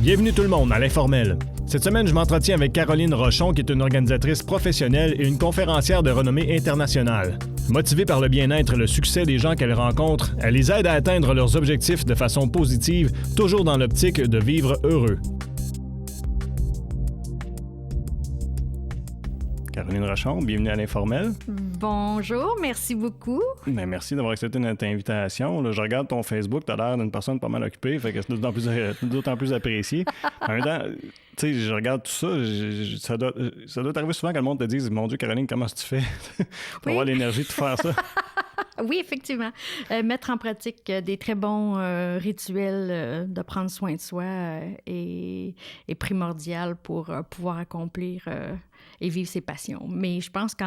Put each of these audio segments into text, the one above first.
Bienvenue tout le monde à l'Informel. Cette semaine, je m'entretiens avec Caroline Rochon, qui est une organisatrice professionnelle et une conférencière de renommée internationale. Motivée par le bien-être et le succès des gens qu'elle rencontre, elle les aide à atteindre leurs objectifs de façon positive, toujours dans l'optique de vivre heureux. Caroline Rochon, bienvenue à l'Informel. Bonjour, merci beaucoup. Bien, merci d'avoir accepté notre invitation. Là, je regarde ton Facebook, tu as l'air d'une personne pas mal occupée, fait que c'est d'autant plus apprécié. En même temps, tu sais, je regarde tout ça, ça doit arriver souvent que le monde te dise « Mon Dieu, Caroline, comment tu fais pour avoir l'énergie de faire ça? » Oui, effectivement. Mettre en pratique des très bons rituels de prendre soin de soi est primordial pour pouvoir accomplir et vivre ses passions. Mais je pense que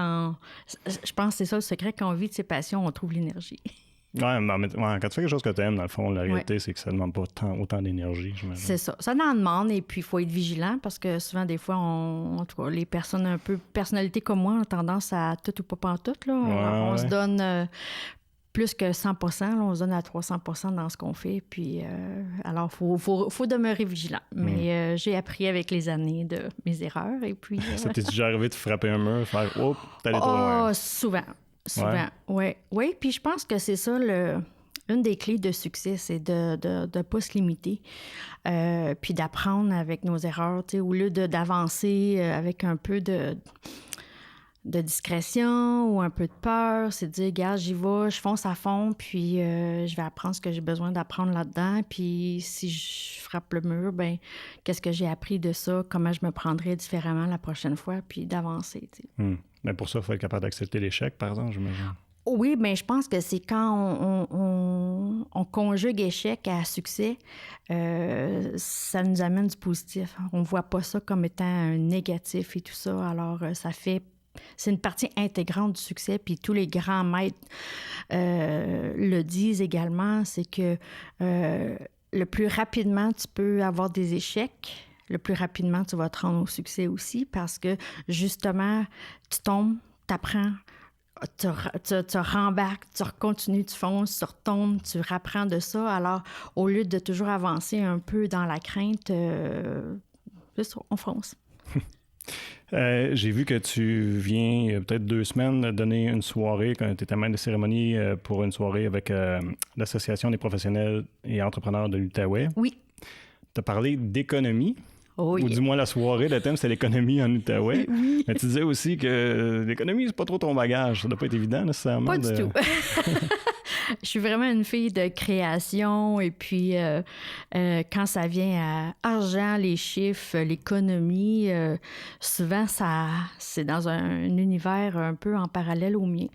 c'est ça le secret, quand on vit de ses passions, on trouve l'énergie. Ouais, quand tu fais quelque chose que tu aimes, dans le fond, la réalité, c'est que ça ne demande pas autant d'énergie, j'imagine. C'est ça. Ça en demande, et puis il faut être vigilant, parce que souvent, des fois, en tout cas, les personnes un peu personnalités comme moi ont tendance à tout ou pas pantoute, là. On se donne plus que 100%, là, on se donne à 300% dans ce qu'on fait. Puis, alors, faut demeurer vigilant. Mais j'ai appris avec les années de mes erreurs, et puis... Ça t'est déjà arrivé de frapper un mur, faire « Oh, t'es allé trop loin ». Souvent, oui. Puis je pense que c'est ça, une des clés de succès, c'est de ne pas se limiter, puis d'apprendre avec nos erreurs, tu sais, au lieu d'avancer avec un peu de discrétion ou un peu de peur, c'est de dire, regarde, j'y vais, je fonce à fond, puis je vais apprendre ce que j'ai besoin d'apprendre là-dedans, puis si je frappe le mur, bien, qu'est-ce que j'ai appris de ça, comment je me prendrais différemment la prochaine fois, puis d'avancer, tu sais. Mais pour ça, il faut être capable d'accepter l'échec, par exemple, j'imagine. Oui, bien, je pense que c'est quand on conjugue échec à succès, ça nous amène du positif. On ne voit pas ça comme étant un négatif et tout ça. Alors, c'est une partie intégrante du succès. Puis tous les grands maîtres le disent également, c'est que le plus rapidement tu peux avoir des échecs, le plus rapidement tu vas te rendre au succès aussi, parce que justement, tu tombes, tu apprends, tu rembarques, tu continues, tu fonces, tu retombes, tu rapprends de ça. Alors, au lieu de toujours avancer un peu dans la crainte, on fonce. J'ai vu que tu viens, il y a peut-être 2 semaines, donner une soirée, quand tu étais maître de cérémonie, pour une soirée avec l'Association des professionnels et entrepreneurs de l'Outaouais. Oui. Tu as parlé d'économie. Oh, ou du moins la soirée, le thème, c'est l'économie en Outaouais. Oui. Mais tu disais aussi que l'économie, c'est pas trop ton bagage. Ça doit pas être évident, nécessairement. Pas du tout. Je suis vraiment une fille de création, et puis quand ça vient à argent, les chiffres, l'économie, souvent, c'est dans un univers un peu en parallèle au mien.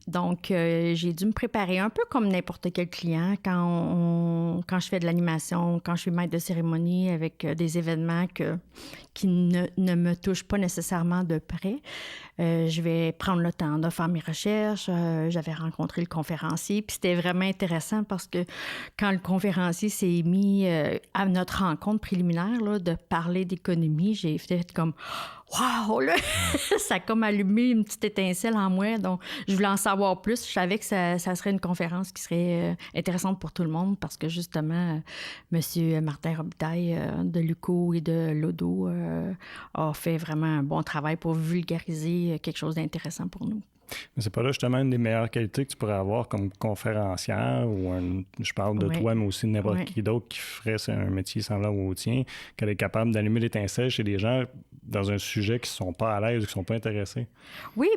Donc, j'ai dû me préparer un peu comme n'importe quel client quand je fais de l'animation, quand je suis maître de cérémonie avec des événements qui ne me touchent pas nécessairement de près. Je vais prendre le temps de faire mes recherches. J'avais rencontré le conférencier, puis c'était vraiment intéressant parce que quand le conférencier s'est mis à notre rencontre préliminaire là, de parler d'économie, j'ai fait comme « Wow! » là, ça a comme allumé une petite étincelle en moi. Donc, je voulais en savoir plus. Je savais que ça serait une conférence qui serait intéressante pour tout le monde parce que, justement, M. Martin Robitaille de l'UQO et de l'ODO a fait vraiment un bon travail pour vulgariser quelque chose d'intéressant pour nous. Mais c'est pas là justement une des meilleures qualités que tu pourrais avoir comme conférencière je parle de toi, mais aussi de n'importe qui d'autre qui ferait un métier semblable au tien, qu'elle est capable d'allumer l'étincelle chez les gens dans un sujet qui ne sont pas à l'aise ou qui ne sont pas intéressés. Oui,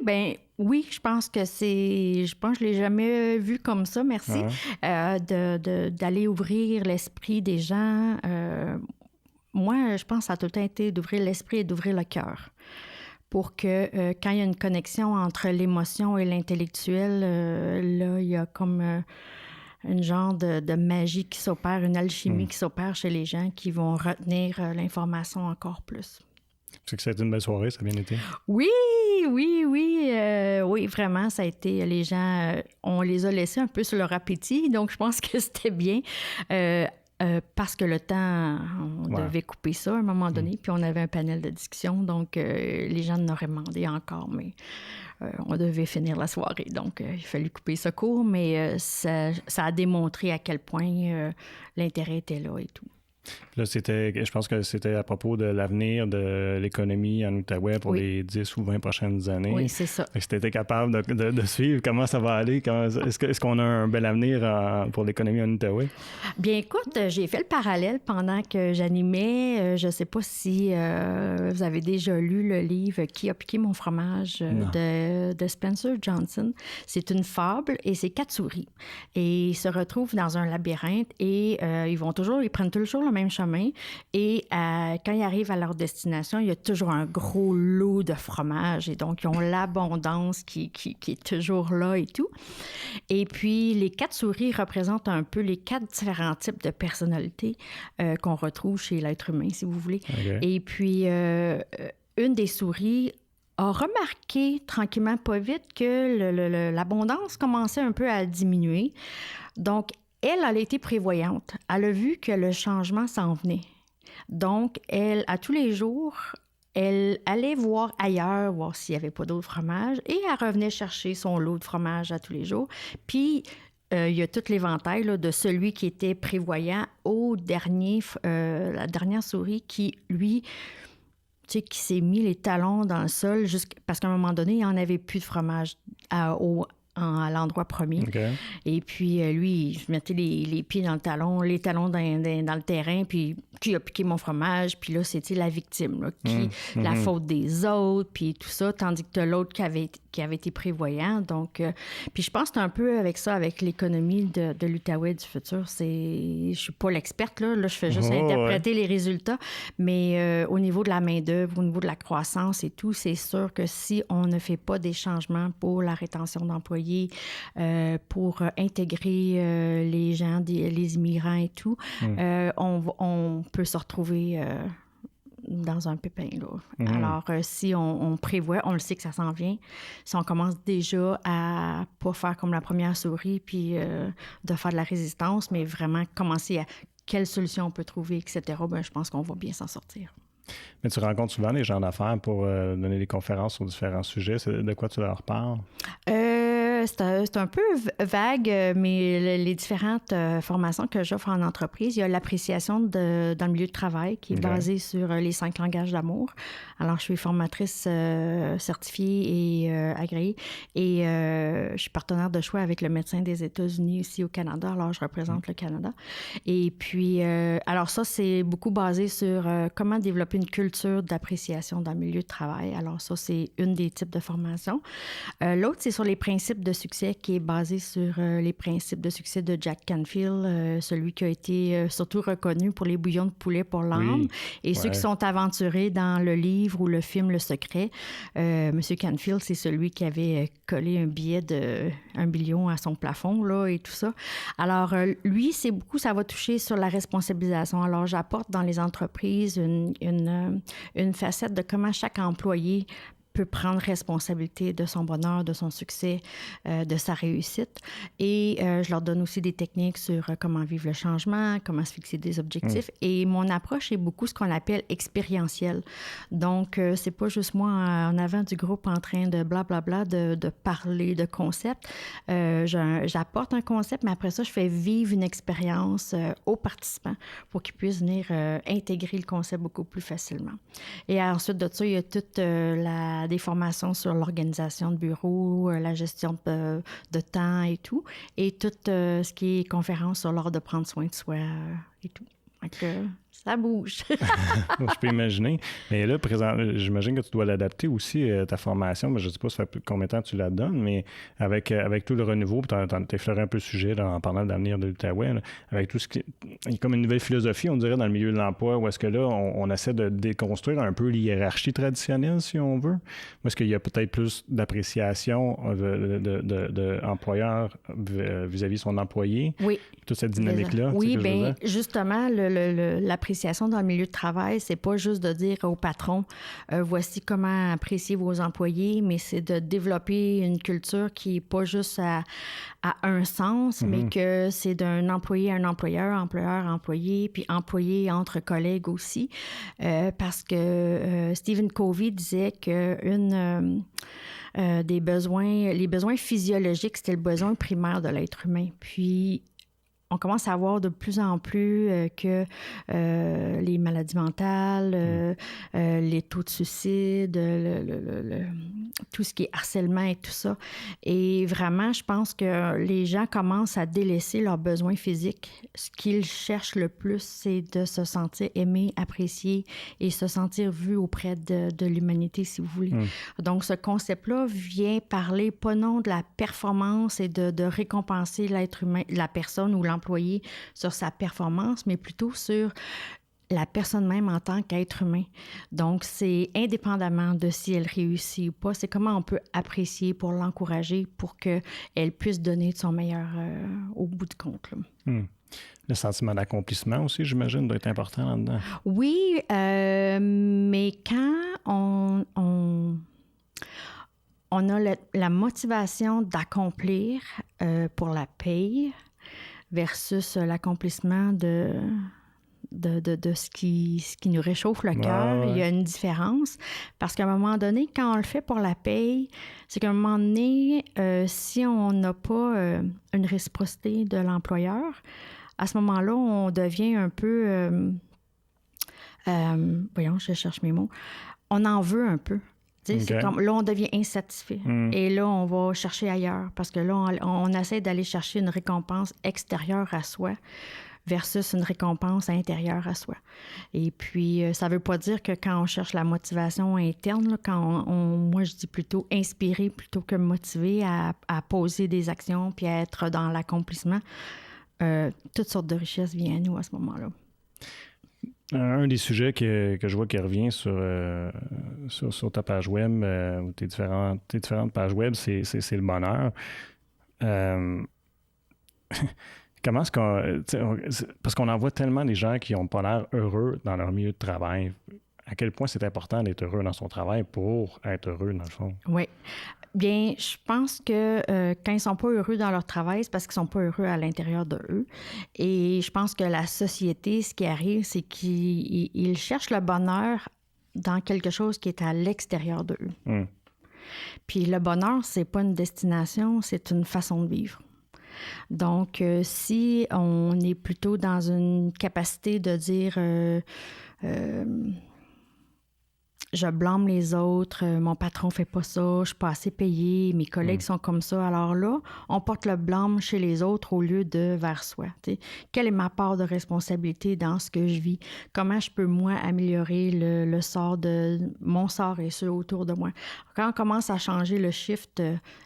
je pense que je l'ai jamais vu comme ça, merci, d'aller ouvrir l'esprit des gens. Moi, je pense que ça a tout le temps été d'ouvrir l'esprit et d'ouvrir le cœur, pour que quand il y a une connexion entre l'émotion et l'intellectuel, là, il y a comme une genre de magie qui s'opère, une alchimie qui s'opère chez les gens qui vont retenir l'information encore plus. C'est que ça a été une belle soirée, ça a bien été? Oui, vraiment, ça a été... Les gens, on les a laissés un peu sur leur appétit, donc je pense que c'était bien. Parce que le temps, on devait couper ça à un moment donné, puis on avait un panel de discussion, donc les gens en auraient demandé encore, mais on devait finir la soirée. Donc, il a fallu couper ça court, mais ça a démontré à quel point l'intérêt était là et tout. Là, je pense que c'était à propos de l'avenir de l'économie en Outaouais pour les 10 ou 20 prochaines années. Oui, c'est ça. Si tu étais capable de suivre comment ça va aller, est-ce qu'on a un bel avenir pour l'économie en Outaouais? Bien, écoute, j'ai fait le parallèle pendant que j'animais. Je ne sais pas si vous avez déjà lu le livre « Qui a piqué mon fromage » de Spencer Johnson. C'est une fable et c'est 4 souris. Et ils se retrouvent dans un labyrinthe et ils prennent toujours le même chemin. Et quand ils arrivent à leur destination, il y a toujours un gros lot de fromage. Et donc, ils ont l'abondance qui est toujours là et tout. Et puis, les 4 souris représentent un peu les 4 différents types de personnalités qu'on retrouve chez l'être humain, si vous voulez. Okay. Et puis, une des souris a remarqué tranquillement, pas vite, que l'abondance commençait un peu à diminuer. Donc, elle a été prévoyante. Elle a vu que le changement s'en venait. Donc, elle, à tous les jours, elle allait voir ailleurs, voir s'il n'y avait pas d'autres fromages, et elle revenait chercher son lot de fromage à tous les jours. Puis, il y a tout l'éventail là, de celui qui était prévoyant au dernier, la dernière souris qui, lui, tu sais, qui s'est mis les talons dans le sol parce qu'à un moment donné, il n'y en avait plus de fromage à l'endroit premier. Okay. Et puis, lui, il mettait les pieds dans le talon, les talons dans le terrain, puis qui a piqué mon fromage, puis là, c'était la victime, là, la faute des autres, puis tout ça, tandis que t'as l'autre qui avait été prévoyant. Donc, puis je pense que c'est un peu avec ça, avec l'économie de l'Outaouais du futur. Je suis pas l'experte, là, je fais juste interpréter les résultats, mais au niveau de la main-d'œuvre, au niveau de la croissance et tout, c'est sûr que si on ne fait pas des changements pour la rétention d'employés, pour intégrer les gens, les immigrants et tout, on peut se retrouver dans un pépin, là. Alors, si on prévoit, on le sait que ça s'en vient, si on commence déjà à pas faire comme la première souris, puis de faire de la résistance, mais vraiment commencer à quelle solution on peut trouver, etc., bien, je pense qu'on va bien s'en sortir. Mais tu rencontres souvent des gens d'affaires pour donner des conférences sur différents sujets. De quoi tu leur parles? C'est un peu vague, mais les différentes formations que j'offre en entreprise, il y a l'appréciation dans le milieu de travail qui est basée sur les 5 langages d'amour. Alors, je suis formatrice certifiée et agréée et je suis partenaire de choix avec le médecin des États-Unis ici au Canada. Alors, je représente le Canada. Et puis, alors ça, c'est beaucoup basé sur comment développer une culture d'appréciation dans le milieu de travail. Alors, ça, c'est une des types de formations. L'autre, c'est sur les principes de succès qui est basé sur les principes de succès de Jack Canfield, celui qui a été surtout reconnu pour les bouillons de poulet pour l'âme. Oui. Et ceux qui sont aventurés dans le livre ou le film Le Secret, Monsieur Canfield, c'est celui qui avait collé un billet de 1 million à son plafond, là, et tout ça. Alors, lui, c'est beaucoup, ça va toucher sur la responsabilisation. Alors, j'apporte dans les entreprises une facette de comment chaque employé peut prendre responsabilité de son bonheur, de son succès, de sa réussite. Et je leur donne aussi des techniques sur comment vivre le changement, comment se fixer des objectifs. Et mon approche est beaucoup ce qu'on appelle expérientielle. Donc, c'est pas juste moi en avant du groupe en train de blablabla, de parler de concepts. J'apporte un concept, mais après ça, je fais vivre une expérience aux participants pour qu'ils puissent venir intégrer le concept beaucoup plus facilement. Et ensuite de ça, il y a toute des formations sur l'organisation de bureau, la gestion de temps et tout, et tout ce qui est conférence sur l'art de prendre soin de soi et tout. Donc, ça bouge. Je peux imaginer. Mais là, j'imagine que tu dois l'adapter aussi, ta formation. Mais je ne sais pas ça fait combien de temps tu la donnes, mais avec tout le renouveau, tu as effleuré un peu le sujet là, en parlant de l'avenir de l'Outaouais, là, avec tout ce qui il y a comme une nouvelle philosophie, on dirait, dans le milieu de l'emploi, où est-ce que là, on essaie de déconstruire un peu l'hiérarchie traditionnelle, si on veut. Ou est-ce qu'il y a peut-être plus d'appréciation de employeur vis-à-vis son employé? Oui. Toute cette dynamique-là. Oui, bien, justement, l'appréciation dans le milieu de travail, c'est pas juste de dire au patron, voici comment apprécier vos employés, mais c'est de développer une culture qui est pas juste à un sens, mais que c'est d'un employé à un employeur, employeur-employé, puis employé entre collègues aussi, parce que Stephen Covey disait que les besoins physiologiques, c'était le besoin primaire de l'être humain. Puis on commence à voir de plus en plus que les maladies mentales, les taux de suicide, tout ce qui est harcèlement et tout ça. Et vraiment, je pense que les gens commencent à délaisser leurs besoins physiques. Ce qu'ils cherchent le plus, c'est de se sentir aimé, apprécié et se sentir vu auprès de l'humanité, si vous voulez. Donc, ce concept-là vient parler pas non de la performance et de récompenser l'être humain, la personne ou l'employé sur sa performance, mais plutôt sur la personne même en tant qu'être humain. Donc, c'est indépendamment de si elle réussit ou pas, c'est comment on peut apprécier pour l'encourager pour qu'elle puisse donner de son meilleur au bout du compte. Le sentiment d'accomplissement aussi, j'imagine, doit être important là-dedans. Oui, mais quand on a la motivation d'accomplir pour la paye versus l'accomplissement de ce qui nous réchauffe le cœur. Il y a une différence. Parce qu'à un moment donné, quand on le fait pour la paye, c'est qu'à un moment donné, si on n'a pas une réciprocité de l'employeur, à ce moment-là, on devient un peu... voyons, je cherche mes mots. On en veut un peu. Okay. C'est comme, là, on devient insatisfait. Et là, on va chercher ailleurs. Parce que là, on essaie d'aller chercher une récompense extérieure à soi versus une récompense intérieure à soi. Et puis, ça ne veut pas dire que quand on cherche la motivation interne, là, quand moi, je dis plutôt inspirer plutôt que motiver à poser des actions puis à être dans l'accomplissement, toutes sortes de richesses viennent à nous à ce moment-là. Un des sujets que je vois qui revient sur ta page web ou tes différentes pages web, c'est le bonheur. Comment est-ce qu'on... Parce qu'on en voit tellement des gens qui n'ont pas l'air heureux dans leur milieu de travail. À quel point c'est important d'être heureux dans son travail pour être heureux, dans le fond? Oui. Bien, je pense que quand ils ne sont pas heureux dans leur travail, c'est parce qu'ils ne sont pas heureux à l'intérieur d'eux. Et je pense que la société, ce qui arrive, c'est qu'ils cherchent le bonheur dans quelque chose qui est à l'extérieur d'eux. Puis le bonheur, c'est pas une destination, c'est une façon de vivre. Donc, si on est plutôt dans une capacité de dire je blâme les autres, mon patron fait pas ça, je suis pas assez payé, mes collègues sont comme ça. Alors là, on porte le blâme chez les autres au lieu de vers soi. T'sais. Quelle est ma part de responsabilité dans ce que je vis? Comment je peux, moi, améliorer le sort de mon sort et ceux autour de moi? Quand on commence à changer le shift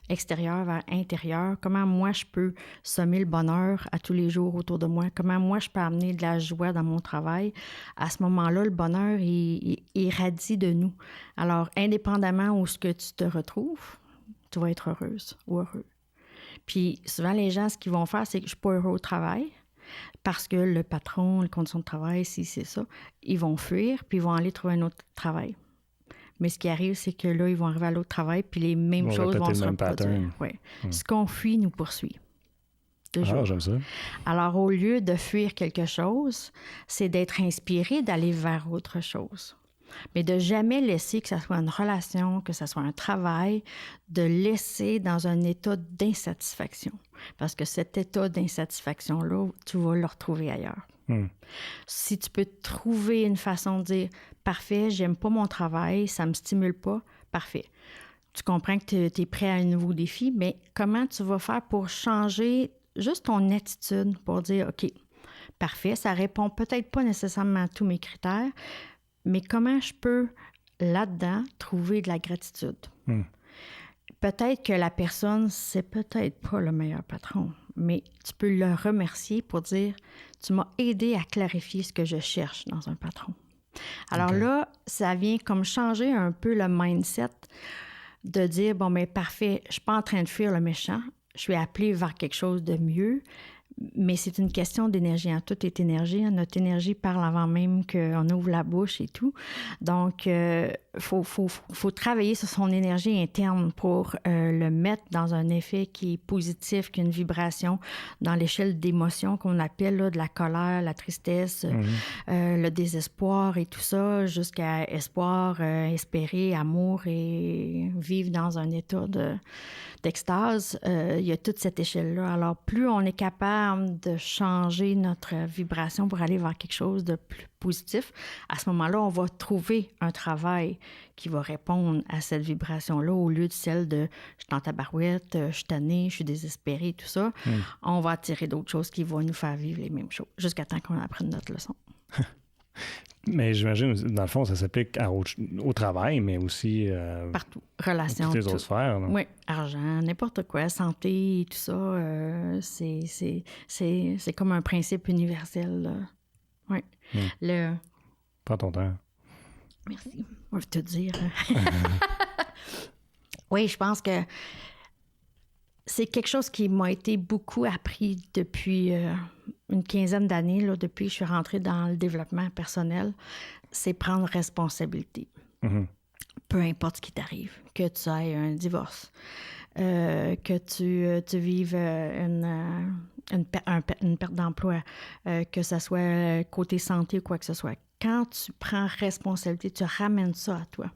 extérieur vers intérieur, comment moi, je peux semer le bonheur à tous les jours autour de moi? Comment moi, je peux amener de la joie dans mon travail? À ce moment-là, le bonheur, il irradie de nous. Alors, indépendamment où ce que tu te retrouves, tu vas être heureuse ou heureux. Puis, souvent, les gens, ce qu'ils vont faire, c'est que je ne suis pas heureux au travail parce que le patron, les conditions de travail, si c'est ça, ils vont fuir puis ils vont aller trouver un autre travail. Mais ce qui arrive, c'est que là, ils vont arriver à l'autre travail puis les mêmes choses vont se reproduire. Ouais. Ce qu'on fuit nous poursuit. Toujours. Ah, j'aime ça. Alors, au lieu de fuir quelque chose, c'est d'être inspiré d'aller vers autre chose. Mais de jamais laisser que ça soit une relation, que ça soit un travail, de laisser dans un état d'insatisfaction. Parce que cet état d'insatisfaction-là, tu vas le retrouver ailleurs. Si tu peux trouver une façon de dire « Parfait, j'aime pas mon travail, ça me stimule pas, parfait. » Tu comprends que tu es prêt à un nouveau défi, mais comment tu vas faire pour changer juste ton attitude pour dire « OK, parfait, ça répond peut-être pas nécessairement à tous mes critères, mais comment je peux, là-dedans, trouver de la gratitude? » Peut-être que la personne, c'est peut-être pas le meilleur patron, mais tu peux le remercier pour dire « Tu m'as aidé à clarifier ce que je cherche dans un patron. » Alors là, ça vient comme changer un peu le mindset de dire « Bon, mais parfait, je suis pas en train de fuir le méchant, je suis appelée vers quelque chose de mieux. » Mais c'est une question d'énergie. Hein. Tout est énergie. Hein. Notre énergie parle avant même qu'on ouvre la bouche et tout. Donc, faut travailler sur son énergie interne pour le mettre dans un effet qui est positif, qui a une vibration dans l'échelle d'émotions qu'on appelle là, de la colère, la tristesse, le désespoir et tout ça, jusqu'à espoir, espérer, amour et vivre dans un état d'extase. Il y a toute cette échelle-là. Alors, plus on est capable capable de changer notre vibration pour aller vers quelque chose de plus positif, à ce moment-là, on va trouver un travail qui va répondre à cette vibration-là au lieu de celle de « je suis en tabarouette, je suis tannée, je suis désespérée », tout ça. On va attirer d'autres choses qui vont nous faire vivre les mêmes choses jusqu'à temps qu'on apprenne notre leçon. Mais j'imagine, dans le fond, ça s'applique au travail, mais aussi... partout. Relations. Toutes les autres sphères. Là. Oui, argent, n'importe quoi, santé, tout ça, c'est comme un principe universel. Oui. Prends ton temps. Merci. On va te dire. Oui, je pense que c'est quelque chose qui m'a été beaucoup appris depuis une quinzaine d'années, là, depuis que je suis rentrée dans le développement personnel, c'est prendre responsabilité. Mm-hmm. Peu importe ce qui t'arrive, que tu aies un divorce, que tu vives une perte d'emploi, que ce soit côté santé ou quoi que ce soit. Quand tu prends responsabilité, tu ramènes ça à toi.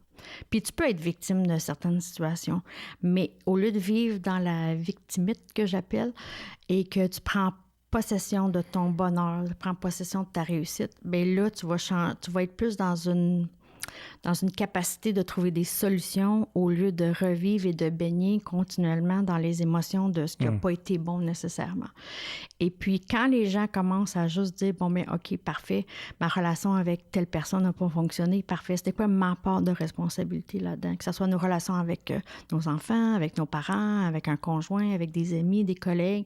Puis tu peux être victime de certaines situations, mais au lieu de vivre dans la victimite que j'appelle et que tu prends possession de ton bonheur, tu prends possession de ta réussite, bien là, tu vas être plus dans une capacité de trouver des solutions au lieu de revivre et de baigner continuellement dans les émotions de ce qui n'a pas été bon nécessairement. Et puis, quand les gens commencent à juste dire, bon, mais OK, parfait, ma relation avec telle personne n'a pas fonctionné, parfait, c'était quoi ma part de responsabilité là-dedans? Que ce soit nos relations avec nos enfants, avec nos parents, avec un conjoint, avec des amis, des collègues.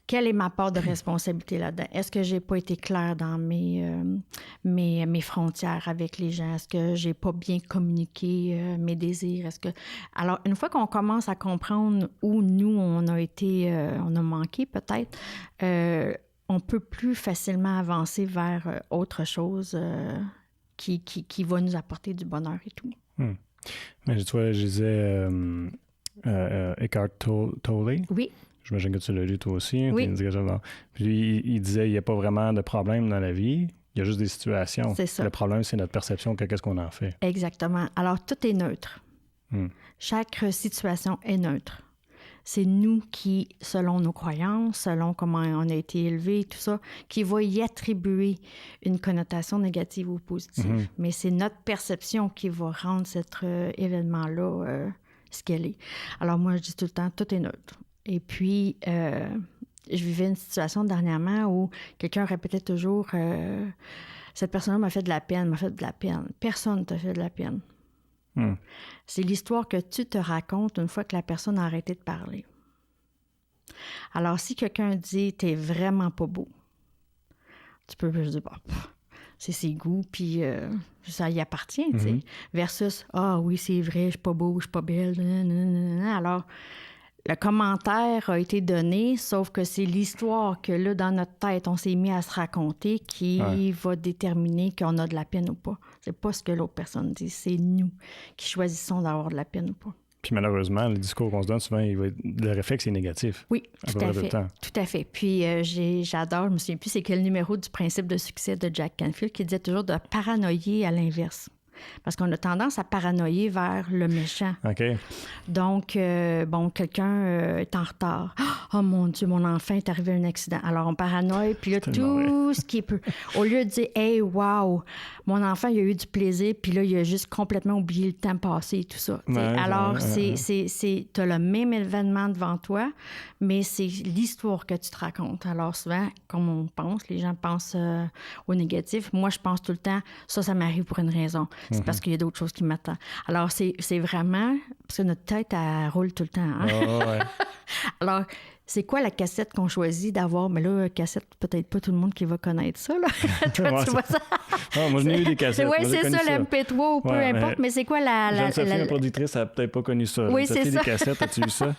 Quelle est ma part de responsabilité là-dedans? Est-ce que j'ai pas été claire dans mes frontières avec les gens? Est-ce que j'ai pas bien communiqué mes désirs? Alors, une fois qu'on commence à comprendre où nous, on a manqué peut-être, on peut plus facilement avancer vers autre chose qui va nous apporter du bonheur et tout. Mais tu vois, je disais Eckhart Tolle. Oui. J'imagine que tu l'as lu toi aussi. Oui. Puis lui, il disait il n'y a pas vraiment de problème dans la vie, il y a juste des situations. C'est ça. Le problème, c'est notre perception de qu'est-ce qu'on en fait. Exactement. Alors, tout est neutre. Chaque situation est neutre. C'est nous qui, selon nos croyances, selon comment on a été élevé, tout ça, qui va y attribuer une connotation négative ou positive. Mais c'est notre perception qui va rendre cet événement-là ce qu'elle est. Alors, moi, je dis tout le temps, tout est neutre. Et puis, je vivais une situation dernièrement où quelqu'un répétait toujours cette personne-là m'a fait de la peine. Personne ne t'a fait de la peine. C'est l'histoire que tu te racontes une fois que la personne a arrêté de parler. Alors, si quelqu'un dit « t'es vraiment pas beau », tu peux juste dire « c'est ses goûts, puis ça y appartient », tu sais. Versus « ah oui, c'est vrai, je suis pas beau, je suis pas belle. » Alors, le commentaire a été donné, sauf que c'est l'histoire que là, dans notre tête, on s'est mis à se raconter qui va déterminer qu'on a de la peine ou pas. C'est pas ce que l'autre personne dit, c'est nous qui choisissons d'avoir de la peine ou pas. Puis malheureusement, le discours qu'on se donne, souvent, le réflexe est négatif. Oui, tout à fait. Puis j'adore, je me souviens plus c'est quel numéro du principe de succès de Jack Canfield qui disait toujours de paranoïer à l'inverse. Parce qu'on a tendance à paranoïer vers le méchant. OK. Donc, quelqu'un est en retard. Oh mon Dieu, mon enfant est arrivé à un accident. Alors, on paranoïe, puis là, tout ce qui peut... Au lieu de dire, hey, wow, mon enfant, il a eu du plaisir, puis là, il a juste complètement oublié le temps passé et tout ça. Alors, tu as le même événement devant toi, mais c'est l'histoire que tu te racontes. Alors, souvent, comme on pense, les gens pensent au négatif. Moi, je pense tout le temps, ça m'arrive pour une raison. C'est parce qu'il y a d'autres choses qui m'attendent. Alors, c'est vraiment... Parce que notre tête, elle roule tout le temps. Hein? Oh, ouais. Alors, c'est quoi la cassette qu'on choisit d'avoir? Mais là, cassette, peut-être pas tout le monde qui va connaître ça. Là. Toi, tu vois ça? Moi, je n'ai eu des cassettes. Oui, c'est ça, l'MP3 ou peu importe. Mais c'est quoi la... Jeanne-Sophie, la productrice, elle n'a peut-être pas connu ça. Oui, c'est ça. Des cassettes, as-tu eu ça?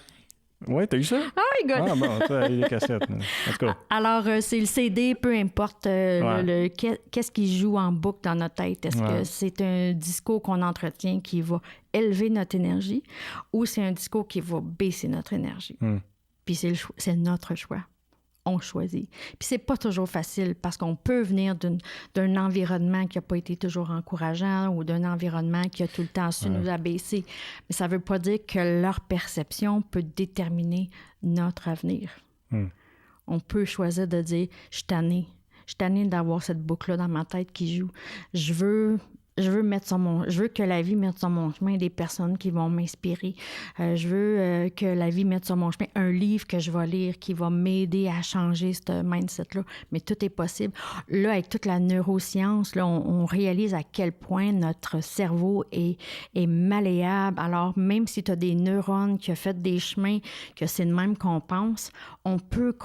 Oui, t'as eu ça? Ah, oui, good. Ah, bon, tu as eu des cassettes. En tout cas. Alors, c'est le CD, peu importe qu'est-ce qui joue en boucle dans notre tête. Est-ce que c'est un discours qu'on entretient qui va élever notre énergie ou c'est un discours qui va baisser notre énergie? Puis c'est notre choix. On choisit. Puis c'est pas toujours facile parce qu'on peut venir d'un environnement qui n'a pas été toujours encourageant ou d'un environnement qui a tout le temps su nous abaisser. Mais ça veut pas dire que leur perception peut déterminer notre avenir. On peut choisir de dire, je suis tannée. Je suis tannée d'avoir cette boucle-là dans ma tête qui joue. Je veux que la vie mette sur mon chemin des personnes qui vont m'inspirer. Je veux que la vie mette sur mon chemin un livre que je vais lire qui va m'aider à changer ce mindset-là. Mais tout est possible. Là, avec toute la neuroscience, là, on réalise à quel point notre cerveau est malléable. Alors, même si tu as des neurones qui ont fait des chemins, que c'est de même qu'on pense, on peut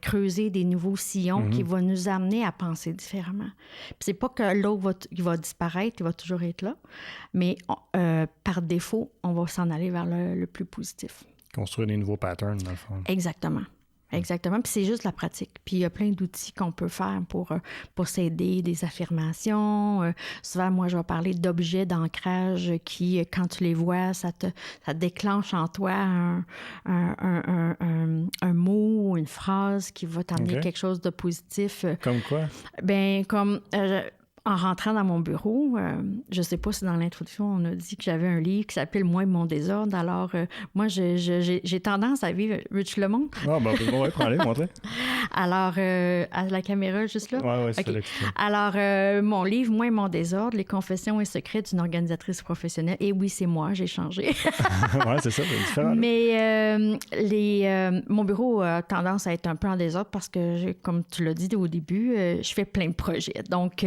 creuser des nouveaux sillons qui vont nous amener à penser différemment. Puis c'est pas que l'autre va disparaître, il va toujours être là, mais par défaut, on va s'en aller vers le plus positif. Construire des nouveaux patterns, dans le fond. Exactement. Puis c'est juste la pratique. Puis il y a plein d'outils qu'on peut faire pour s'aider, des affirmations. Souvent, moi, je vais parler d'objets d'ancrage qui, quand tu les vois, ça déclenche en toi un mot, une phrase qui va t'amener quelque chose de positif. Comme quoi? En rentrant dans mon bureau, je ne sais pas si dans l'introduction, on a dit que j'avais un livre qui s'appelle « Moi et mon désordre ». Alors, moi, j'ai tendance à vivre... Veux-tu le montre? Ah, ben, ouais, prends-le, montre-le. Alors, à la caméra, juste là? Oui, c'est okay. Alors, mon livre « Moi et mon désordre, les confessions et secrets d'une organisatrice professionnelle ». Et oui, c'est moi, j'ai changé. Oui, c'est ça, c'est différent. Mais mon bureau a tendance à être un peu en désordre parce que, comme tu l'as dit au début, je fais plein de projets. Donc,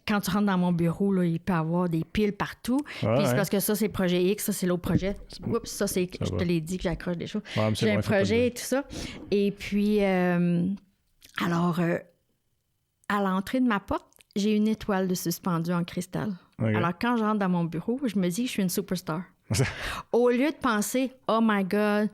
quand tu rentres dans mon bureau, là, il peut y avoir des piles partout. Puis c'est parce que ça, c'est projet X, ça, c'est l'autre projet. Oups, ça, c'est... Je te l'ai dit que j'accroche des choses. J'ai un projet et tout ça. Et puis, alors, à l'entrée de ma porte, j'ai une étoile de suspendue en cristal. Okay. Alors, quand je rentre dans mon bureau, je me dis que je suis une superstar. Au lieu de penser, oh my God,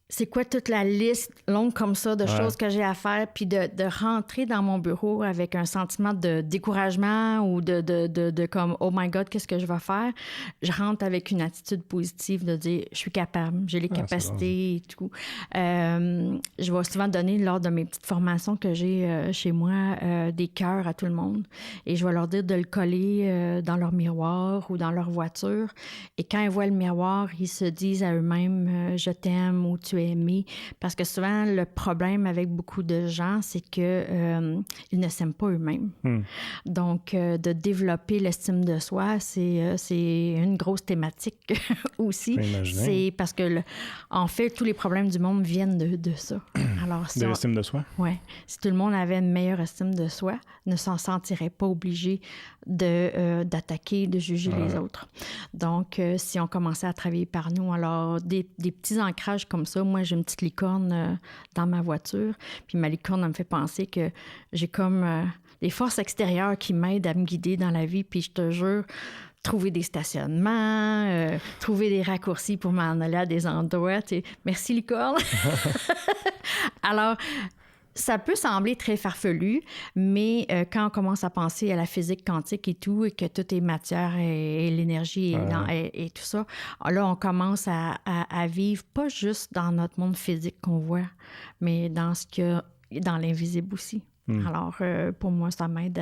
c'est quoi toute la liste longue comme ça de choses que j'ai à faire, puis de rentrer dans mon bureau avec un sentiment de découragement ou de comme, oh my God, qu'est-ce que je vais faire? Je rentre avec une attitude positive de dire, je suis capable, j'ai les capacités et tout. Je vais souvent donner, lors de mes petites formations que j'ai chez moi, des cœurs à tout le monde. Et je vais leur dire de le coller dans leur miroir ou dans leur voiture. Et quand ils voient le miroir, ils se disent à eux-mêmes, je t'aime ou tu es aimé. Parce que souvent, le problème avec beaucoup de gens, c'est qu'ils ne s'aiment pas eux-mêmes. Donc, de développer l'estime de soi, c'est une grosse thématique aussi. C'est parce que, en fait, tous les problèmes du monde viennent de ça. Alors, si de l'estime de soi? Oui. Si tout le monde avait une meilleure estime de soi, ne s'en sentirait pas obligé d'attaquer, de juger les autres. Donc, si on commençait à travailler par nous, alors des petits ancrages comme ça, moi, j'ai une petite licorne dans ma voiture, puis ma licorne, elle me fait penser que j'ai comme des forces extérieures qui m'aident à me guider dans la vie, puis je te jure, trouver des stationnements, trouver des raccourcis pour m'en aller à des endroits. Merci, licorne! Alors, ça peut sembler très farfelu, mais quand on commence à penser à la physique quantique et tout, et que tout est matière et l'énergie et tout ça, là, on commence à vivre pas juste dans notre monde physique qu'on voit, mais dans ce qu'il y a dans l'invisible aussi. Alors, pour moi, ça m'aide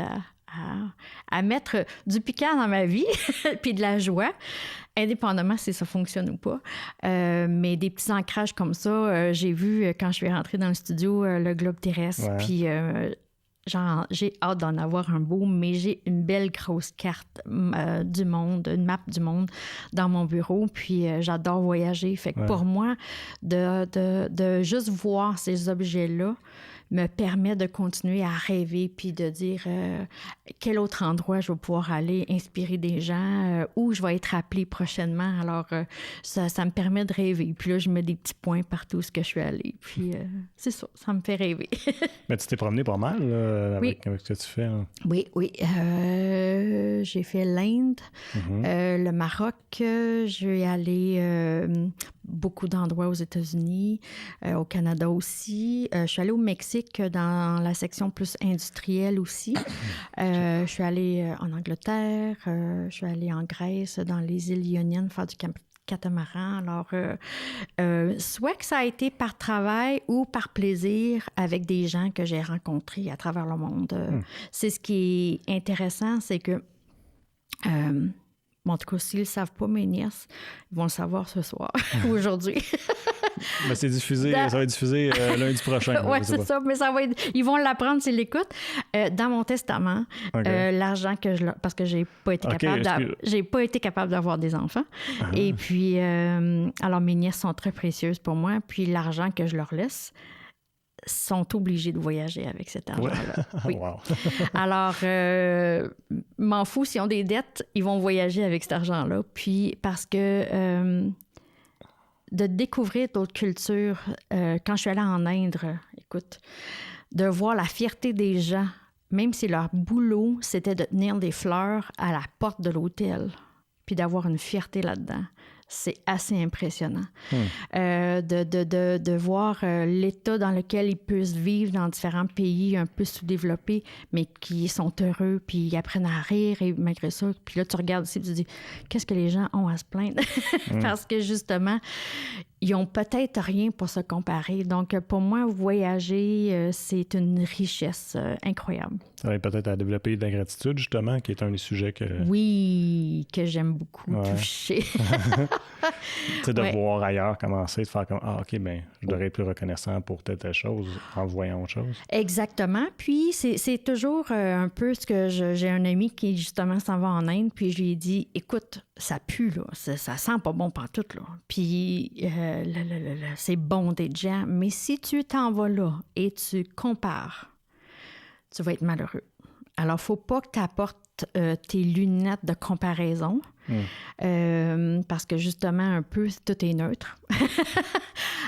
à mettre du piquant dans ma vie, puis de la joie, indépendamment si ça fonctionne ou pas. Mais des petits ancrages comme ça, j'ai vu quand je suis rentrée dans le studio, le globe terrestre, puis j'ai hâte d'en avoir un beau, mais j'ai une belle grosse carte du monde, une map du monde dans mon bureau, puis j'adore voyager. Fait que pour moi, de juste voir ces objets-là, me permet de continuer à rêver puis de dire quel autre endroit je vais pouvoir aller inspirer des gens, où je vais être appelée prochainement. Alors, ça me permet de rêver. Puis là, je mets des petits points partout où je suis allée. Puis c'est ça me fait rêver. Mais tu t'es promené pas mal avec ce que tu fais. Hein? Oui. J'ai fait l'Inde, le Maroc. Je vais aller beaucoup d'endroits aux États-Unis, au Canada aussi. Je suis allée au Mexique dans la section plus industrielle aussi. Je suis allée en Angleterre, je suis allée en Grèce, dans les îles Ioniennes, faire du catamaran. Alors, soit que ça a été par travail ou par plaisir avec des gens que j'ai rencontrés à travers le monde. C'est ce qui est intéressant, c'est que en tout cas, s'ils ne le savent pas, mes nièces, ils vont le savoir ce soir, aujourd'hui. Ben, c'est diffusé, ça va être diffusé lundi prochain. Oui, c'est ça, mais ça va être... Ils vont l'apprendre s'ils l'écoutent. Dans mon testament, l'argent que je... Parce que j'ai pas été capable d'avoir des enfants. Et puis, alors mes nièces sont très précieuses pour moi. Puis l'argent que je leur laisse, sont obligés de voyager avec cet argent-là. Oui. Wow. Alors, m'en fous, s'ils ont des dettes, ils vont voyager avec cet argent-là. Puis, parce que de découvrir d'autres cultures, quand je suis allée en Inde, écoute, de voir la fierté des gens, même si leur boulot, c'était de tenir des fleurs à la porte de l'hôtel, puis d'avoir une fierté là-dedans. C'est assez impressionnant. De voir l'état dans lequel ils peuvent vivre dans différents pays un peu sous-développés, mais qui sont heureux, puis ils apprennent à rire, et malgré ça, puis là, tu regardes ici, tu te dis, qu'est-ce que les gens ont à se plaindre? Parce que, justement, ils ont peut-être rien pour se comparer. Donc, pour moi, voyager, c'est une richesse incroyable. Ça va peut-être à développer de la gratitude, justement, qui est un des sujets que... Oui, que j'aime beaucoup toucher. Tu sais, de voir ailleurs commencer, de faire comme, OK, bien, je devrais être plus reconnaissant pour telle chose en voyant autre chose. Exactement. Puis, c'est toujours un peu ce que j'ai un ami qui, justement, s'en va en Inde, puis je lui ai dit, écoute, ça pue, là, ça sent pas bon pantoute, là. Puis, c'est bon d'être gens, mais si tu t'en vas là et tu compares, tu vas être malheureux. Alors, il ne faut pas que tu apportes tes lunettes de comparaison parce que, justement, un peu, tout est neutre.